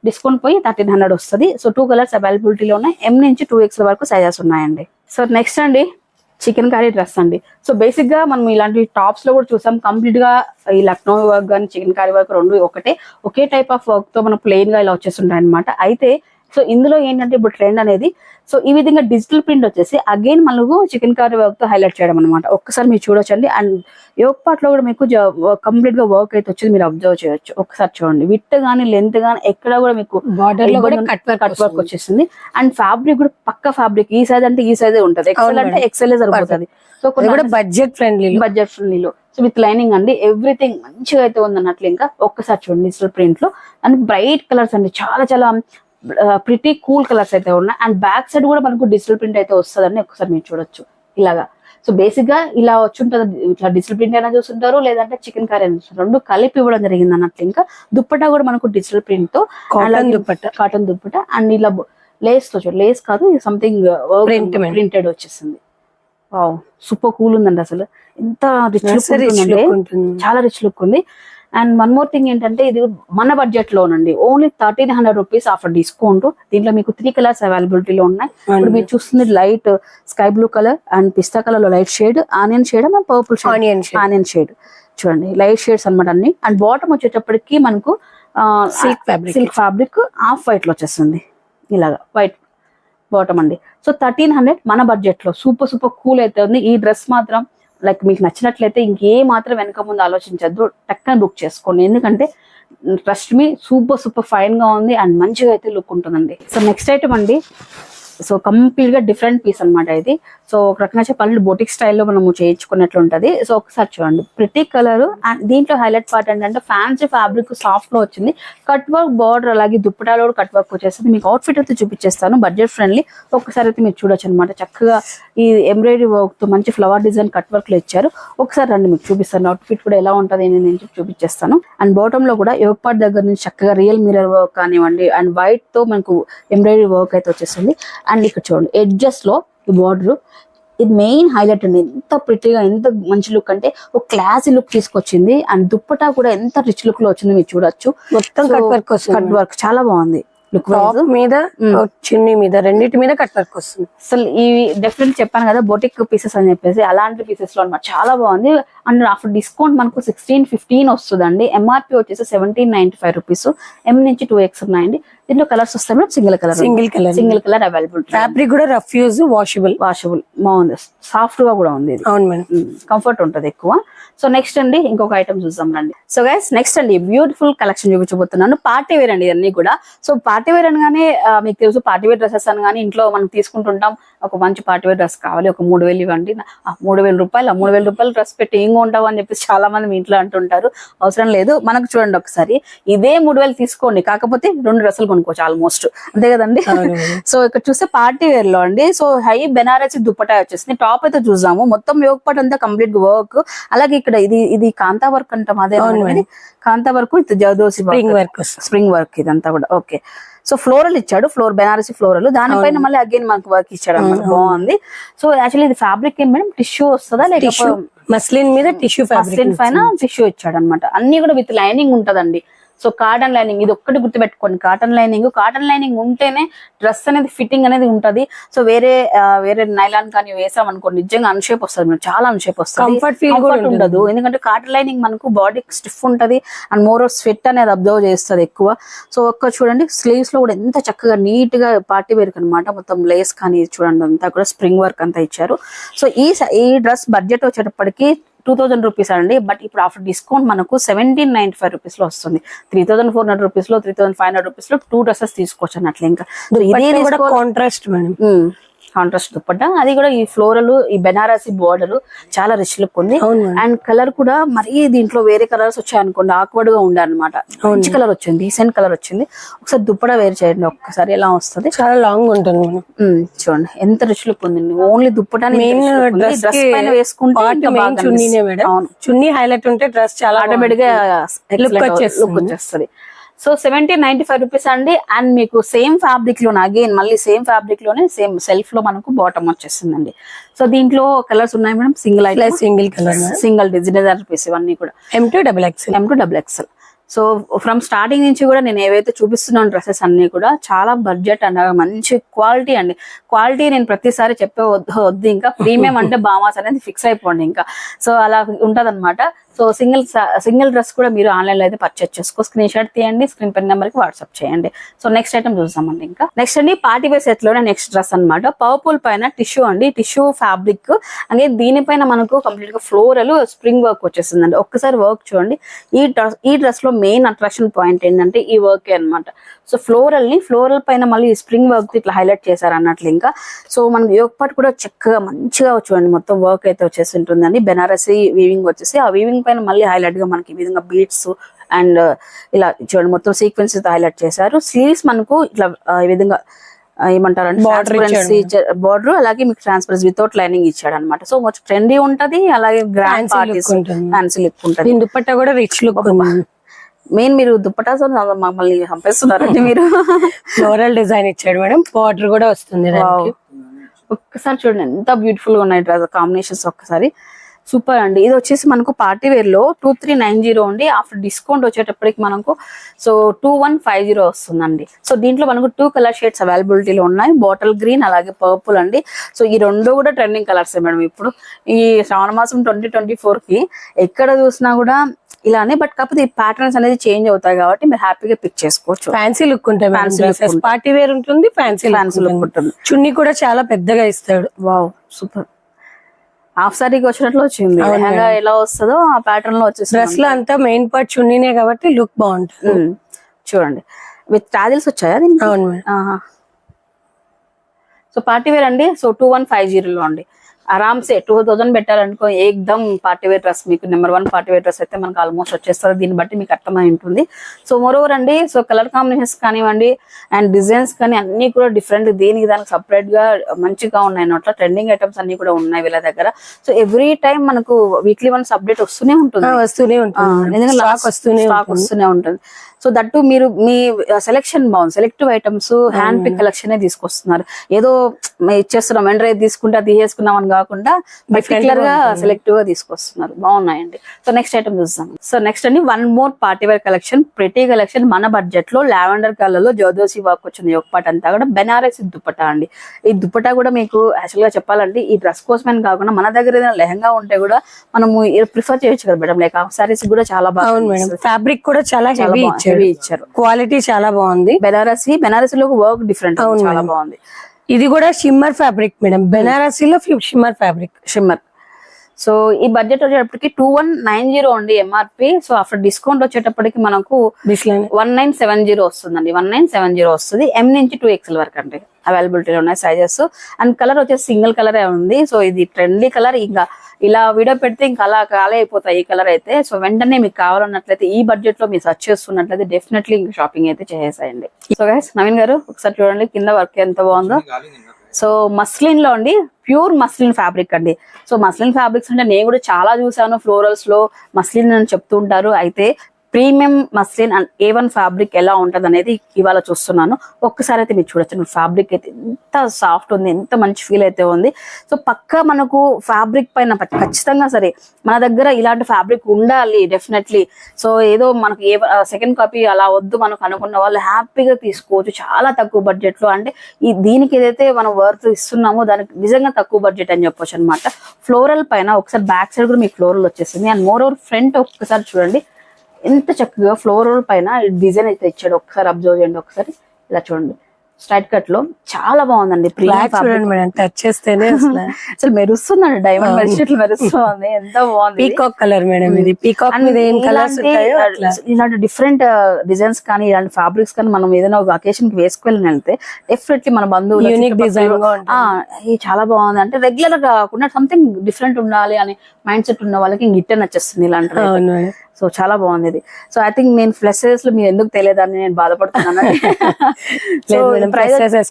డిస్కౌంట్ పోయి 1300 వస్తుంది. సో 2 కలర్స్ అవైలబిలిటీలో ఉన్నాయి. M నుంచి 2XL వరకు సైజెస్ ఉన్నాయండి. సో నెక్స్ట్ అండి, చికెన్ కర్రీ డ్రెస్ అండి. సో బేసిక్ గా మనం ఇలాంటి టాప్స్ లో కూడా చూసాం, కంప్లీట్ గా ఈ లక్నో వర్క్ కానీ చికెన్ కర్రీ వర్క్ రెండు ఒకే టైప్ ఆఫ్ వర్క్ తో మనం ప్లెయిన్ గా ఇలా వచ్చేస్తుంటాయి అనమాట. అయితే సో ఇందులో ఏంటంటే ఇప్పుడు ట్రెండ్ అనేది సో ఈ విధంగా డిజిటల్ ప్రింట్ వచ్చేసి అగైన్ మనకు చికెన్ కర్రీ వర్క్ తో హైలైట్ చేయడం అనమాట. ఒక్కసారి మీరు చూడొచ్చండి. అండ్ యోగ్ పార్ట్ లో కూడా మీకు కంప్లీట్ గా వర్క్ అయితే వచ్చేది మీరు అబ్జర్వ్ చేయొచ్చు. ఒకసారి చూడండి, విత్ గానీ లెంత్ గానీ ఎక్కడ కూడా మీకు బార్డర్ లో కూడా కట్ వర్క్ వచ్చేసింది. అండ్ ఫ్యాబ్రిక్ కూడా పక్క ఫ్యాబ్రిక్, ఈ సైజ్ అంటే ఈ సైజే ఉంటది, ఎక్సెల్ అంటే ఎక్సెల్ సరిపోతుంది. సో బడ్జెట్ ఫ్రెండ్లీలో సో విత్ లైనింగ్ అండి, ఎవ్రీథింగ్ మంచిగా అయితే ఉంది అన్నట్లు. ఇంకా ఒక్కసారి చూడండి, డిజిటల్ ప్రింట్ లో అండ్ బ్రైట్ కలర్స్ అండి, చాలా చాలా ప్రిటీ కూల్ కలర్స్ అయితే ఉన్నాయి. అండ్ బ్యాక్ సైడ్ కూడా మనకు డిజిటల్ ప్రింట్ అయితే వస్తుందండి. ఒకసారి మీరు చూడొచ్చు ఇలాగా. సో బేసిక్ గా ఇలా వచ్చుంటది, ఇట్లా డిజిటల్ ప్రింట్ అయినా చూస్తుంటారు, లేదంటే చికెన్ కర్రీ అయినా చూస్తారు, రెండు కలిపి ఇవ్వడం జరిగింది అన్నట్లు. ఇంకా దుప్పటా కూడా మనకు డిజిటల్ ప్రింట్ తో కాటన్ దుప్పటా అండ్ ఇలా లేస్ తో లేస్ కాదు సంథింగ్ ప్రింటెడ్ వచ్చేసింది. వావ్, సూపర్ కూల్ ఉందండి అసలు. ఎంత రిచ్ లుక్, చాలా రిచ్ లుక్ ఉంది. అండ్ వన్ మోర్ థింగ్ ఏంటంటే ఇది మన బడ్జెట్ లోనండి, ఓన్లీ 1300 రూపీస్ ఆఫర్ డిస్కౌంట్. దీంట్లో మీకు 3 కలర్స్ అవైలబిలిటీలో ఉన్నాయి. ఇప్పుడు మీరు చూస్తుంది light sky blue colour and pista colour లో light shade, onion shade and purple onion shade చూడండి, లైట్ షేడ్స్ అనమాట అన్ని. అండ్ బాటమ్ వచ్చేటప్పటికి మనకు సిల్క్ ఫ్యాబ్రిక్ ఆఫ్ వైట్ లో వచ్చేస్తుంది, ఇలాగా వైట్ బాటమ్ అండి. సో 1300 మన బడ్జెట్ లో సూపర్ కూల్ అయితే ఉంది. ఈ డ్రెస్ మాత్రం లైక్ మీకు నచ్చినట్లయితే ఇంకే మాత్రం వెనక ముందు ఆలోచించద్దు, టక్కన బుక్ చేసుకోండి. ఎందుకంటే ట్రస్ట్ మీ సూపర్ ఫైన్ గా ఉంది అండ్ మంచిగా అయితే లుక్ ఉంటుందండి. సో నెక్స్ట్ ఐటమ్ అండి, సో కంప్లీట్ గా డిఫరెంట్ పీస్ అనమాట ఇది. సో ఒక రకంగా చెప్పాలంటే బొటిక్ స్టైల్లో మనము చేయించుకున్నట్లు ఉంటది. సో ఒకసారి చూడండి, ప్రతి కలర్. అండ్ దీంట్లో హైలైట్ పార్ట్ ఏంటంటే ఫ్యాన్సీ ఫ్యాబ్రిక్ సాఫ్ట్ లో వచ్చింది, కట్ వర్క్ బార్డర్, అలాగే దుప్పటాలో కట్ వర్క్ వచ్చేస్తుంది. మీకు అవుట్ఫిట్ అయితే చూపించేస్తాను, బడ్జెట్ ఫ్రెండ్లీ. ఒక్కసారి అయితే మీరు చూడొచ్చు అనమాట. చక్కగా ఈ ఎంబ్రాయిడరీ వర్క్ తో మంచి ఫ్లవర్ డిజైన్ కట్ వర్క్ లో ఇచ్చారు. ఒకసారి రండి మీకు చూపిస్తాను అవుట్ఫిట్ కూడా ఎలా ఉంటుంది నేను చూపించేస్తాను. అండ్ బాటమ్ లో కూడా యోగ్ పార్ట్ దగ్గర నుంచి చక్కగా రియల్ మిరర్ వర్క్ కానివ్వండి అండ్ వైట్ తో మనకు ఎంబ్రాయిడరీ వర్క్ అయితే వచ్చేస్తుంది. అండ్ ఇక్కడ చూడండి ఎడ్జెస్ లో ఈ బార్డర్, ఇది మెయిన్ హైలైట్ అండి. ఎంత ప్రిటీగా, ఎంత మంచి లుక్ అంటే ఒక క్లాసీ లుక్ తీసుకొచ్చింది. అండ్ దుప్పటా కూడా ఎంత రిచ్ లుక్ లో వచ్చింది మీరు చూడొచ్చు. మొత్తం కట్ వర్క్ చాలా బాగుంది. లుక్ మీద చున్నీ మీద రెండింటి మీద కట్ వర్క్ వస్తుంది. అసలు ఇవి డెఫినెట్ చెప్పాను కదా బొటిక్ పీసెస్ అని చెప్పేసి, అలాంటి పీసెస్ లో అనమాట చాలా బాగుంది. అండ్ ఆఫ్టర్ డిస్కౌంట్ మనకు 1615 వస్తుందండి. ఎంఆర్పి వచ్చేసి 1795 రూపీస్. ఎం నుంచి 2X ఉన్నాయండి. దీంట్లో కలర్స్ వస్తాయి madam, single colour available. Fabric కూడా రఫ్ యూజ్, వాషబుల్ బాగుంది, సాఫ్ట్ గా కూడా ఉంది. అవును మేడం, కంఫర్ట్ ఉంటది ఎక్కువ. సో నెక్స్ట్ అండి ఇంకొక ఐటమ్ చూద్దాం రండి. సో గైస్ నెక్స్ట్ అండి బ్యూటిఫుల్ కలెక్షన్ చూపించబోతున్నాను. పార్టీ వేర్ అండి ఇవన్నీ కూడా. సో పార్టీ వేర్ అనగానే మీకు తెలుసు, పార్టీ వేర్ డ్రెస్సెస్ అనగానే ఇంట్లో మనం తీసుకుంటుంటాం. ఒక మంచి పార్టీ వేర్ డ్రెస్ కావాలి, ఒక 3000 ఇవ్వండి, 3000 రూపాయలు డ్రెస్ పెట్టి ఏం కొంటావు అని చెప్పేసి చాలా మంది మీ ఇంట్లో అంటుంటారు. అవసరం లేదు, మనకు చూడండి ఒకసారి ఇదే 3000 తీసుకోండి, కాకపోతే 2 డ్రెస్సులు కొనుక్కోవచ్చు ఆల్మోస్ట్, అంతే కదండి. సో ఇక్కడ చూస్తే పార్టీ వేర్ లో అండి, సో హై బెనారసి దుప్పటా వచ్చేసింది. టాప్ అయితే చూసాము, మొత్తం యోగ్ పార్ట్ అంతా కంప్లీట్ వర్క్. అలాగే ఇక్కడ ఇది కాంతా వర్క్ అంటాం, అదే కాంతా వర్క్, జర్దోసి స్ప్రింగ్ వర్క్ ఇదంతా కూడా. ఓకే, సో ఫ్లోరల్ ఇచ్చాడు, బెనారసి ఫ్లోరల్, దానిపైన మళ్ళీ అగైన్ మనకు వర్క్ ఇచ్చాడు అన్నమాట. బాగుంది. సో యాక్చువల్లీ ఇది ఫ్యాబ్రిక్ ఏం మేడం, టిష్యూ వస్తుందా లేకపోతే మస్లిన్ మీద టిష్యూ మస్లిన్ పైన టిష్యూ ఇచ్చాడు అనమాట. అన్ని కూడా విత్ లైనింగ్ ఉంటదండి. సో కాటన్ లైనింగ్, ఇది ఒక్కటి గుర్తుపెట్టుకోండి, కాటన్ లైనింగ్ ఉంటేనే డ్రెస్ అనేది ఫిట్టింగ్ అనేది ఉంటది. సో వేరే నైలాన్ కానీ వేసాం అనుకోండి నిజంగా అన్షేప్ వస్తుంది, చాలా అన్షేప్ వస్తుంది, కంఫర్ట్ ఉండదు. ఎందుకంటే కాటన్ లైనింగ్ మనకు బాడీ స్టిఫ్ ఉంటది అండ్ మోర్ స్వెట్ అనేది అబ్జర్వ్ చేస్తుంది ఎక్కువ. సో ఒక్క చూడండి స్లీవ్స్ లో కూడా ఎంత చక్కగా నీట్ గా పార్టీ వేర్ అనమాట. మొత్తం లేస్ కానీ చూడండి అంతా కూడా స్ప్రింగ్ వర్క్ అంతా ఇచ్చారు. సో ఈ డ్రెస్ బడ్జెట్ వచ్చేటప్పటికి 2000 రూపీస్ అండి. బట్ ఇప్పుడు ఆఫ్టర్ డిస్కౌంట్ మనకు 1795 రూపీస్ లో వస్తుంది. 3400 రూపీస్ లో 3500 రూపీస్ లో 2 డ్రెస్సెస్ తీసుకోవచ్చు అన్నట్లు. ఇంకా ఇది కూడా కాంట్రాస్ట్ మేడం, కాంట్రాస్ట్ దుప్పట్టా, అది కూడా ఈ ఫ్లోరల్, ఈ బెనారసి బోర్డర్ చాలా రిచ్ లుక్ ఉంది. అండ్ కలర్ కూడా మరీ దీంట్లో వేరే కలర్స్ వచ్చాయి అనుకోండి ఆక్వర్డ్ గా ఉండే అనమాట. మంచి కలర్ వచ్చింది, డీసెంట్ కలర్ వచ్చింది. ఒకసారి దుప్పటా వేర్ చేయండి ఒక్కసారి ఎలా వస్తుంది. చాలా లాంగ్ ఉంటుంది చూడండి ఎంత రిచ్ లుక్ ఉంది. ఓన్లీ దుప్పటా డ్రెస్ పైన వేసుకుంటే చున్నీ హైలైట్ ఉంటే డ్రెస్ చాలా ఆటోమేటిక్ గా లుక్ వచ్చేస్తుంది. సో 1795 రూపీస్ అండి. అండ్ మీకు సేమ్ ఫ్యాబ్రిక్ లోనే అగైన్ మళ్ళీ సేమ్ ఫ్యాబ్రిక్ లోనే సేమ్ సెల్ఫ్ లో మనకు బాటమ్ వచ్చేస్తుందండి. సో దీంట్లో కలర్స్ ఉన్నాయి మేడం, సింగిల్ డిజైనర్ పీస్ ఇవన్నీ కూడా M to XXL. So from starting నుంచి కూడా నేను ఏవైతే చూపిస్తున్నాను డ్రెస్సెస్ అన్ని కూడా చాలా బడ్జెట్ అండ్ మంచి క్వాలిటీ అండి. క్వాలిటీ నేను ప్రతిసారి చెప్పే వద్దు, ఇంకా ప్రీమియం అంటే బామాస్ అనేది ఫిక్స్ అయిపోండి ఇంకా. సో అలా ఉంటదన్నమాట. సో సింగిల్ డ్రెస్ కూడా మీరు ఆన్లైన్ లో అయితే పర్చేస్ చేసుకో, స్క్రీన్ షాట్ తీయండి, స్క్రీన్ పైన నెంబర్ కి వాట్సాప్ చేయండి. సో నెక్స్ట్ ఐటమ్ చూద్దామండి. ఇంకా నెక్స్ట్ అండి పార్టీ వేర్ సెట్ లోనే నెక్స్ట్ డ్రెస్ అనమాట. పర్పుల్ పైన టిష్యూ అండి, టిష్యూ ఫ్యాబ్రిక్. అలాగే దీనిపైన మనకు కంప్లీట్ గా ఫ్లోరల్ స్ప్రింగ్ వర్క్ వచ్చేసిందండి. ఒక్కసారి వర్క్ చూడండి. ఈ డ్రెస్ లో మెయిన్ అట్రాక్షన్ పాయింట్ ఏంటంటే ఈ వర్క్ అనమాట. సో ఫ్లోరల్ పైన మళ్ళీ స్ప్రింగ్ వర్క్ ఇట్లా హైలైట్ చేశారు అన్నట్లు. ఇంకా సో మనకి యోగ్ పార్ట్ కూడా చక్కగా మంచిగా చూడండి మొత్తం వర్క్ అయితే వచ్చేసి ఉంటుందండి. బెనారసి వీవింగ్ వచ్చేసి ఆ వీవింగ్ పైన మళ్ళీ హైలైట్ గా మనకి ఈ విధంగా బీడ్స్ అండ్ ఇలా చూడండి మొత్తం సీక్వెన్స్ హైలైట్ చేశారు. స్లీవ్స్ మనకు ఇట్లా ఈ విధంగా ఏమంటారంటే బార్డర్, అలాగే మీకు ట్రాన్స్పరెన్సీ వితౌట్ లైనింగ్ ఇచ్చాడు అనమాట. సో కొంచెం ట్రెండీ ఉంటది, అలాగే గ్రాండ్ పార్టీస్ ఫ్యాన్సీ లుక్ ఉంటుంది. దుపట్టా కూడా రిచ్ లుక్. మెయిన్ మీరు దుప్పటాతో మమ్మల్ని చంపేస్తున్నారండి మీరు. ఫ్లోరల్ డిజైన్ ఇచ్చాడు మేడం, బార్డర్ కూడా వస్తుంది. ఒక్కసారి చూడండి ఎంత బ్యూటిఫుల్ గా ఉన్నాయి డ్రెస్ కాంబినేషన్స్ ఒక్కసారి. సూపర్ అండి. ఇది వచ్చేసి మనకు పార్టీ వేర్ లో 2390 అండి. ఆఫ్టర్ డిస్కౌంట్ వచ్చేటప్పటికి మనకు సో 2150 వస్తుందండి. సో దీంట్లో మనకు 2 కలర్ షేడ్స్ అవైలబిలిటీలో ఉన్నాయి, బాటిల్ గ్రీన్ అలాగే పర్పుల్ అండి. సో ఈ రెండు కూడా ట్రెండింగ్ కలర్స్ మేడం. ఇప్పుడు ఈ శ్రావణ మాసం 2024 కి ఎక్కడ చూసినా కూడా ఇలానే, బట్ కాకపోతే ఈ ప్యాటర్న్స్ అనేది చేంజ్ అవుతాయి కాబట్టి మీరు హ్యాపీగా పిక్ చేసుకోవచ్చు. ఫ్యాన్సీ లుక్ ఉంటాయి, పార్టీ వేర్ ఉంటుంది, ఫ్యాన్సీ లుక్ ఉంటుంది. చున్నీ కూడా చాలా పెద్దగా ఇస్తాడు. Wow super. హాఫ్ సారీకి వచ్చినట్లు వచ్చింది, ఎలా వస్తుందో ఆ ప్యాటర్న్ లో వచ్చేసి. డ్రెస్ లో అంతా మెయిన్ పార్ట్ చున్నీనే కాబట్టి లుక్ బాగుంటుంది. చూడండి విత్ టాజిల్స్ వచ్చాయా? అవును మేడం. సో పార్టీ వేర్ అండి. సో 2150 లో అండి. ఆరామ్సే 2000 పెట్టాలనుకో ఏకదమ్ పార్టీ వేర్ డ్రెస్ మీకు నెంబర్ 1 పార్టీ వేర్ డ్రెస్ అయితే మనకు ఆల్మోస్ట్ వచ్చేస్తుంది. దీన్ని బట్టి మీకు అర్థమై ఉంటుంది. సో మోరోవర్ అండి, సో కలర్ కాంబినేషన్స్ కానివ్వండి అండ్ డిజైన్స్ కానీ అన్ని కూడా డిఫరెంట్, దీనికి దానికి సపరేట్ గా మంచిగా ఉన్నాయి అన్నట్ల. ట్రెండింగ్ ఐటమ్స్ అన్ని కూడా ఉన్నాయి వీళ్ళ దగ్గర. సో ఎవ్రీ టైం మనకు వీక్లీ వన్స్ అప్డేట్ వస్తూనే ఉంటుంది. ఎందుకంటే స్టాక్ వస్తూనే ఉంటుంది. సో దట్టు మీరు మీ సెలెక్షన్ బాగుంది, selective items hand pick collection తీసుకొస్తున్నారు. ఏదో ఇచ్చేస్తున్నాం వెంటనే తీసుకుంటే అది తీసేసుకున్నాం అని కాకుండా పర్టికులర్ గా సెలెక్టివ్ గా తీసుకొస్తున్నారు. బాగున్నాయండి. సో నెక్స్ట్ ఐటమ్ చూద్దాం. సో నెక్స్ట్ అండి one more party wear collection, pretty collection. మన బడ్జెట్ లో లావెండర్ కలర్ లో జోదోసి వర్క్ వచ్చింది. ఒక పాట అంతా కూడా బెనారసి దుప్పటా అండి. ఈ దుప్పటా కూడా మీకు యాక్చువల్ గా చెప్పాలంటే ఈ డ్రెస్ కోసమని కాకుండా మన దగ్గర ఏదైనా లెహంగా ఉంటే కూడా మనము ప్రిఫర్ చేయొచ్చు కదా మేడం. లైక్ హాఫ్ సారీస్ కూడా చాలా బాగుంది. ఫ్యాబ్రిక్ కూడా చాలా హెవీ ఇచ్చారు, క్వాలిటీ చాలా బాగుంది. బెనారసీలో వర్క్ డిఫరెంట్, చాలా బాగుంది. ఇది కూడా షిమ్మర్ ఫ్యాబ్రిక్ మేడం, బెనారసీలో షిమ్మర్ ఫ్యాబ్రిక్. షిమ్మర్. సో ఈ బడ్జెట్ వచ్చేటప్పటికి 2190 అండి ఎంఆర్పి. సో ఆఫ్టర్ డిస్కౌంట్ వచ్చేటప్పటికి మనకు 1970 వస్తుందండి. 1970 వస్తుంది. M నుంచి 2XL వరకు అండి అవైలబిలిటీలో ఉన్నాయి సైజెస్. అండ్ కలర్ వచ్చేసి సింగిల్ కలరే ఉంది. సో ఇది ట్రెండీ కలర్. ఇంకా ఇలా వీడియో పెడితే ఇంకా అలా ఖాళీ అయిపోతాయి ఈ కలర్ అయితే. సో వెంటనే మీకు కావాలన్నట్లయితే ఈ బడ్జెట్ లో మీరు సర్చ్ చేస్తున్నట్లయితే డెఫినెట్లీ ఇంకా షాపింగ్ అయితే చేసేయండి. సో గైస్ నవీన్ గారు ఒకసారి చూడండి కింద వర్క్ ఎంత బాగుందో. సో మస్లిన్ లో అండి, ప్యూర్ మస్లిన్ ఫ్యాబ్రిక్ అండి. సో మస్లిన్ ఫ్యాబ్రిక్స్ అంటే నేను కూడా చాలా చూసాను, ఫ్లోరల్స్ లో మస్లిన్ అని చెప్తుంటారు. అయితే premium muslin and A1 fabric ఎలా ఉంటది అనేది ఇవాళ చూస్తున్నాను. ఒక్కసారి అయితే మీరు చూడొచ్చు ఫ్యాబ్రిక్ అయితే ఎంత సాఫ్ట్ ఉంది, ఎంత మంచి ఫీల్ అయితే ఉంది. సో పక్కా మనకు ఫ్యాబ్రిక్ పైన ఖచ్చితంగా సరే మన దగ్గర ఇలాంటి ఫ్యాబ్రిక్ ఉండాలి డెఫినెట్లీ. సో ఏదో మనకు సెకండ్ కాపీ అలా వద్దు మనకు అనుకున్న వాళ్ళు హ్యాపీగా తీసుకోవచ్చు చాలా తక్కువ బడ్జెట్ లో. అంటే దీనికి ఏదైతే మనం వర్త్ ఇస్తున్నామో దానికి నిజంగా తక్కువ బడ్జెట్ అని చెప్పొచ్చు అనమాట. ఫ్లోరల్ పైన ఒకసారి బ్యాక్ సైడ్ కూడా మీకు ఫ్లోరల్ వచ్చేసింది. అండ్ మోర్ ఓవర్ ఫ్రంట్ ఒక్కసారి చూడండి ఎంత చక్కగా ఫ్లోరల్ పైన డిజైన్ అయితే ఇచ్చాడు. ఒకసారి అబ్జర్వ్ చేయండి, ఒకసారి ఇలా చూడండి. స్ట్రైట్ కట్ లో చాలా బాగుందండి. టచ్ చేస్తేనే అసలు మెరుస్తుందండి, డైమండ్ మెరిసినట్లు మెరుస్తుంది. ఎంత బాగుంది. పీకాక్ కలర్ మేడం ఇది. పీకాక్ మీద ఏం కలర్స్ ఉంటాయో ఇలాంటి డిఫరెంట్ డిజైన్స్ కానీ ఇలాంటి ఫ్యాబ్రిక్స్ కానీ మనం ఏదైనా ఒక అకేషన్ కి వేసుకెళ్ళి వెళ్తే డెఫినెట్లీ మన బంధువులు యూనిక్ డిజైన్ చాలా బాగుంది. అంటే రెగ్యులర్ గా కాకుండా సంథింగ్ డిఫరెంట్ ఉండాలి అని మైండ్ సెట్ ఉన్న వాళ్ళకి గిట్టే నచ్చేస్తుంది ఇలాంటి. సో చాలా బాగుంది ఇది. సో ఐ థింక్ నేను ఫ్లెసెస్ లో మీరు ఎందుకు తెలియదని నేను బాధపడుతున్నాను.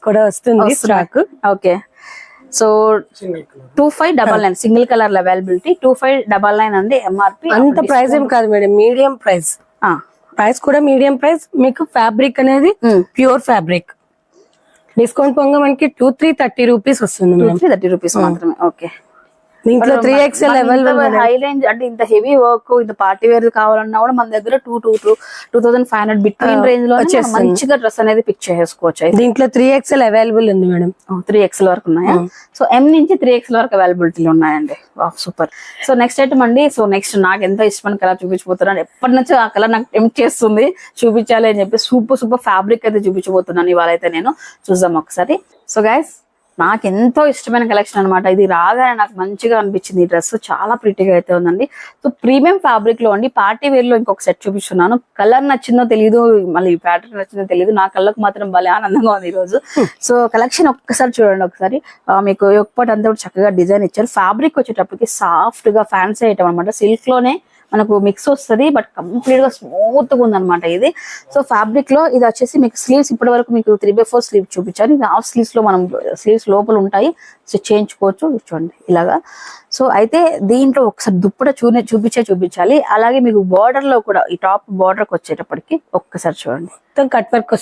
కూడా వస్తుంది stock. Okay. So 2599 single colour availability 2599 అండి ఎంఆర్పి. అంత ప్రైస్ ఏం కాదు మేడం, మీడియం ప్రైస్. ప్రైస్ కూడా మీడియం ప్రైస్. మీకు ఫ్యాబ్రిక్ అనేది ప్యూర్ ఫ్యాబ్రిక్. డిస్కౌంట్ పొంగ మనకి 2330 రూపీస్ వస్తుంది. 2330 రూపీస్ మాత్రమే. ఓకే. దీంట్లో 3XL హై రేంజ్ అంటే ఇంత హెవీ వర్క్ ఇంత పార్టీ వేర్ కావాలన్నా కూడా మన దగ్గర 2500 బిట్వీన్ రేంజ్ లో మంచిగా డ్రెస్ అనేది పిక్ చేసుకోవచ్చు. దీంట్లో 3XL అవైలబుల్ ఉంది మేడం. 3XL వరకు ఉన్నాయా? సో M నుంచి 3XL వరకు అవైలబిలిటీలో ఉన్నాయండి. సూపర్. సో నెక్స్ట్ ఐటమ్ అండి. సో నెక్స్ట్ నాకు ఎంత ఇష్టమైన కలర్ చూపించబోతున్నాను. ఎప్పటి నుంచో ఆ కలర్ నాకు టెంప్ట్ చేస్తుంది చూపించాలి అని చెప్పి సూపర్ ఫ్యాబ్రిక్ అయితే చూపించబోతున్నాను ఇవాళ అయితే నేను. చూద్దాం ఒకసారి. సో గైస్ నాకు ఎంతో ఇష్టమైన కలెక్షన్ అనమాట. ఇది రాగానే నాకు మంచిగా అనిపించింది. ఈ డ్రెస్ చాలా ప్రిటీగా అయితే ఉందండి. సో ప్రీమియం ఫ్యాబ్రిక్ లో అండి. పార్టీ వేర్ లో ఇంకొక సెట్ చూపిస్తున్నాను. కలర్ నచ్చిందో తెలియదు, మళ్ళీ ప్యాటర్న్ నచ్చిందో తెలియదు. నా కళ్ళకు మాత్రం భలే ఆనందంగా ఉంది ఈ రోజు. సో కలెక్షన్ ఒక్కసారి చూడండి ఒకసారి. మీకు ఒక్కటి అంతా కూడా చక్కగా డిజైన్ ఇచ్చారు. ఫ్యాబ్రిక్ వచ్చేటప్పటికి సాఫ్ట్ గా ఫ్యాన్సీ ఐటమ్ అనమాట. సిల్క్ లోనే మనకు మిక్స్ వస్తుంది, బట్ కంప్లీట్ గా స్మూత్ గా ఉందన్నమాట ఇది. సో ఫ్యాబ్రిక్ లో ఇది వచ్చేసి మీకు స్లీవ్స్ ఇప్పటి వరకు మీకు 3/4 స్లీవ్ చూపించాను. ఇది హాఫ్ స్లీవ్స్ లో మనం స్లీవ్స్ లోపల ఉంటాయి, సో చేయించుకోవచ్చు. చూడండి ఇలాగా. సో అయితే దీంట్లో ఒకసారి దుప్పట చూపించాలి. అలాగే మీకు బార్డర్ లో కూడా ఈ టాప్ బార్డర్ కి వచ్చేటప్పటికి ఒక్కసారి చూడండి మొత్తం కట్ వర్క్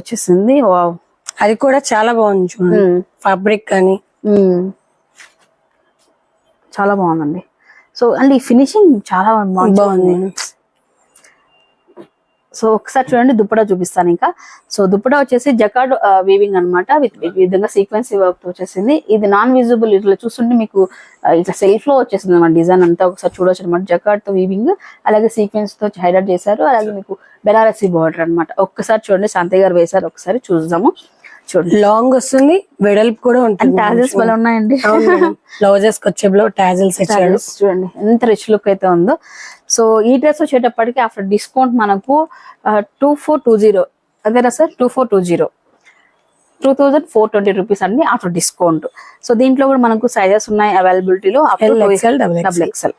వచ్చేసింది. వావ్, అది కూడా చాలా బాగుంది చూడండి. ఫ్యాబ్రిక్ కానీ చాలా బాగుందండి. సో అండ్ ఈ ఫినిషింగ్ చాలా బాగుంది బాగుంది. మేడం. సో ఒకసారి చూడండి దుప్పటా చూపిస్తాను ఇంకా. సో దుప్పటా వచ్చేసి జకార్డ్ వీవింగ్ అన్నమాట. ఈ విధంగా సీక్వెన్స్ వర్క్ వచ్చేసింది. ఇది నాన్ విజిబుల్, ఇట్లా చూస్తుంటే మీకు ఇట్లా సెల్ఫ్ లో వచ్చేసింది అన్నమాట. డిజైన్ అంతా ఒకసారి చూడొచ్చు అనమాట. జకార్డ్ తో వీవింగ్, అలాగే సీక్వెన్స్ తో హైలైట్ చేశారు. అలాగే మీకు బెనారసీ బార్డర్ అన్నమాట. ఒక్కసారి చూడండి, శాంతి గారు వేశారు, ఒకసారి చూద్దాము. చూడండి లాంగ్ వస్తుంది, వెడల్పు కూడా ఉంటుంది. టాజెస్ భలే ఉన్నాయండి. బ్లౌజెస్ వచ్చే టాజెల్స్ ఇచ్చాడు. చూడండి ఎంత రిచ్ లుక్ అయితే ఉందో. సో ఈ డ్రెస్ వచ్చేటప్పటికి ఆఫ్టర్ డిస్కౌంట్ మనకు 2420 అదేనా సార్, 2420 2420 రూపీస్ అండి ఆఫ్టర్ డిస్కౌంట్. సో దీంట్లో కూడా మనకు సైజెస్ ఉన్నాయి అవైలబిలిటీలో, డబుల్ ఎక్స్ఎల్.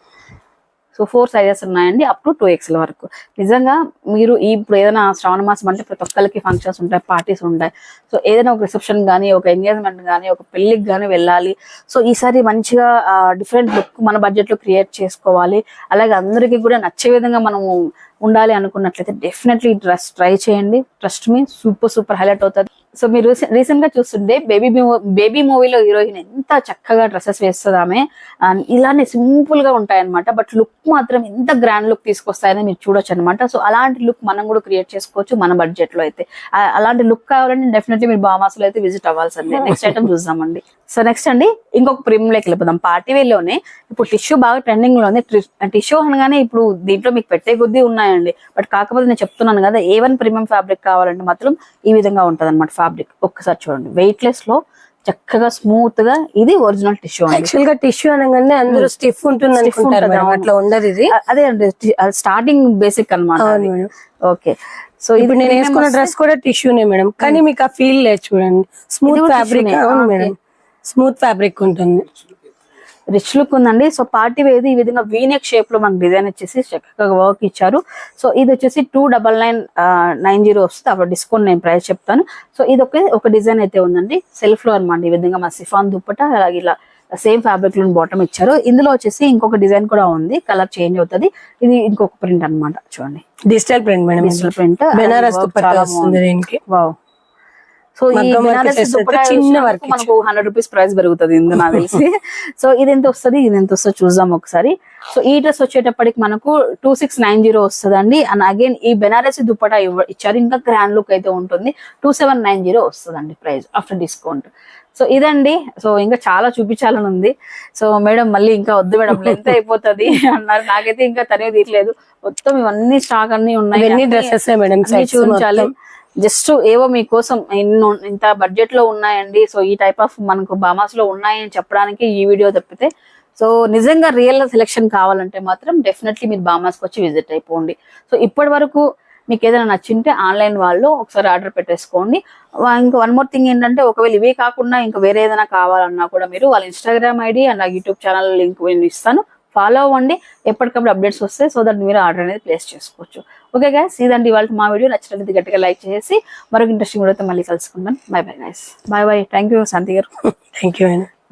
సో 4 సైజెస్ ఉన్నాయండి, అప్ టు 2XL వరకు. నిజంగా మీరు ఇప్పుడు ఏదైనా శ్రావణ మాసం అంటే ప్రతి ఒక్కరికి ఫంక్షన్స్ ఉంటాయి, పార్టీస్ ఉంటాయి. సో ఏదైనా ఒక రిసెప్షన్ కానీ, ఒక ఎంగేజ్మెంట్ కానీ, ఒక పెళ్లికి కానీ వెళ్ళాలి. సో ఈసారి మంచిగా డిఫరెంట్ లుక్ మన బడ్జెట్ లో క్రియేట్ చేసుకోవాలి, అలాగే అందరికీ కూడా నచ్చే విధంగా మనము ఉండాలి అనుకున్నట్లయితే డెఫినెట్లీ ఈ డ్రెస్ ట్రై చేయండి. ట్రస్ట్ మీ, సూపర్ హైలైట్ అవుతుంది. సో మీరు రీసెంట్ గా చూస్తుంటే బేబీ మూవీలో హీరోయిన్ ఎంత చక్కగా డ్రెస్సెస్ వేస్తుంది ఆమె. ఇలానే సింపుల్ గా ఉంటాయి అనమాట, బట్ లుక్ మాత్రం ఎంత గ్రాండ్ లుక్ తీసుకొస్తాయని మీరు చూడొచ్చు అనమాట. సో అలాంటి లుక్ మనం కూడా క్రియేట్ చేసుకోవచ్చు మన బడ్జెట్ లో అయితే. అలాంటి లుక్ కావాలంటే డెఫినెట్లీ మీరు బామాసులో అయితే విజిట్ అవ్వాల్సిందే. నెక్స్ట్ ఐటమ్ చూద్దామండి. సో నెక్స్ట్ అండి ఇంకొక ప్రీమియం లెక్క వెళ్ళిపోదాం. పార్టీ వేర్ లోనే ఇప్పుడు టిష్యూ బాగా ట్రెండింగ్ లో ఉంది. టిష్యూ అనగానే ఇప్పుడు దీంట్లో మీకు పెట్టే కొద్దీ ఉన్నాయండి, బట్ కాకపోతే నేను చెప్తున్నాను కదా, A1 ప్రీమియం ఫ్యాబ్రిక్ కావాలంటే మాత్రం ఈ విధంగా ఉంటది అనమాట ఫ్యాబ్రిక్. ఒక్కసారి చూడండి, వెయిట్ లెస్ లో చక్కగా స్మూత్ గా, ఇది ఒరిజినల్ టిష్యూ. యాక్చువల్ గా టిష్యూ అనగానే అందరూ స్టిఫ్ ఉంటుంది అనుకుంటారు మేడం, అట్లా ఉండదు ఇది. అదే అండి స్టార్టింగ్ బేసిక్ అనమాట. ఓకే, సో ఇప్పుడు నేను వేసుకున్న డ్రెస్ కూడా టిష్యూనే మేడం, కానీ మీకు ఆ ఫీల్ లేదు చూడండి. స్మూత్ ఫ్యాబ్రిక్, అవును మేడం, స్మూత్ ఫ్యాబ్రిక్ ఉంటుంది, రిచ్ లుక్ ఉందండి. సో పార్టీ వేర్ ఈ విధంగా వీనెక్ షేప్ లో మనకు డిజైన్ వచ్చేసి చక్కగా వర్క్ ఇచ్చారు. సో ఇది వచ్చేసి 2990 వస్తుంది. అప్పుడు డిస్కౌంట్ నేను ప్రైస్ చెప్తాను. సో ఇది ఒక డిజైన్ అయితే ఉందండి సెల్ఫ్ లో అనమాట. ఈ విధంగా మన సిఫాన్ దుప్పట, అలాగే ఇలా సేమ్ ఫ్యాబ్రిక్ లో బాటమ్ ఇచ్చారు. ఇందులో వచ్చేసి ఇంకొక డిజైన్ కూడా ఉంది, కలర్ చేంజ్ అవుతుంది. ఇది ఇంకొక ప్రింట్ అనమాట. చూడండి, digital print madam, digital print, Banaras dupatta వస్తుంది దీనికి. వావ్. సో ఈ చిన్న వరకు మనకు 100 రూపీస్ ప్రైస్ పెరుగుతుంది ఇందు నాకు తెలిసి. సో ఇది ఎంత వస్తుంది, ఇది ఎంత వస్తుంది చూద్దాం ఒకసారి. సో ఈ డ్రెస్ వచ్చేటప్పటికి మనకు 2690 వస్తుంది అండి. అండ్ అగైన్ ఈ బెనారసీ దుప్పటా ఇచ్చారు, ఇంకా గ్రాండ్ లుక్ అయితే ఉంటుంది. 2790 వస్తుందండి ప్రైస్ ఆఫ్టర్ డిస్కౌంట్. సో ఇదండి. సో ఇంకా చాలా చూపించాలని ఉంది. సో మేడం మళ్ళీ ఇంకా వద్దు మేడం, లెంత్ అయిపోతుంది అన్నారు. నాకైతే ఇంకా తనే తీరలేదు. మొత్తం ఇవన్నీ స్టాక్ అన్ని ఉన్నాయి, డ్రెస్సెస్ మేడం చూపించాలి. జస్ట్ ఏవో మీకోసం ఇంత బడ్జెట్ లో ఉన్నాయండి, సో ఈ టైప్ ఆఫ్ మనకు బామాస్ లో ఉన్నాయని చెప్పడానికి ఈ వీడియో తప్పితే, సో నిజంగా రియల్ సెలెక్షన్ కావాలంటే మాత్రం డెఫినెట్లీ మీరు బామాస్కి వచ్చి విజిట్ అయిపోండి. సో ఇప్పటి వరకు మీకు ఏదైనా నచ్చింటే ఆన్లైన్ వాళ్ళు ఒకసారి ఆర్డర్ పెట్టేసుకోండి. ఇంకా వన్ మోర్ థింగ్ ఏంటంటే, ఒకవేళ ఇవే కాకుండా ఇంకా వేరే ఏదైనా కావాలన్నా కూడా మీరు వాళ్ళ Instagram ID and YouTube channel link నేను ఇస్తాను, ఫాలో అవ్వండి. ఎప్పటికప్పుడు అప్డేట్స్ వస్తాయి, సో దట్ మీరు ఆర్డర్ అనేది ప్లేస్ చేసుకోవచ్చు. ఓకే గైస్, ఇదండి ఇవాళ మా వీడియో. నచ్చినట్లయితే గట్టిగా లైక్ చేసి మరొక ఇంట్రెస్టింగ్ వీడియోతో మళ్ళీ కలుసుకుంటాను. Bye bye guys, bye bye. Thank you Shanti garu. Thank you.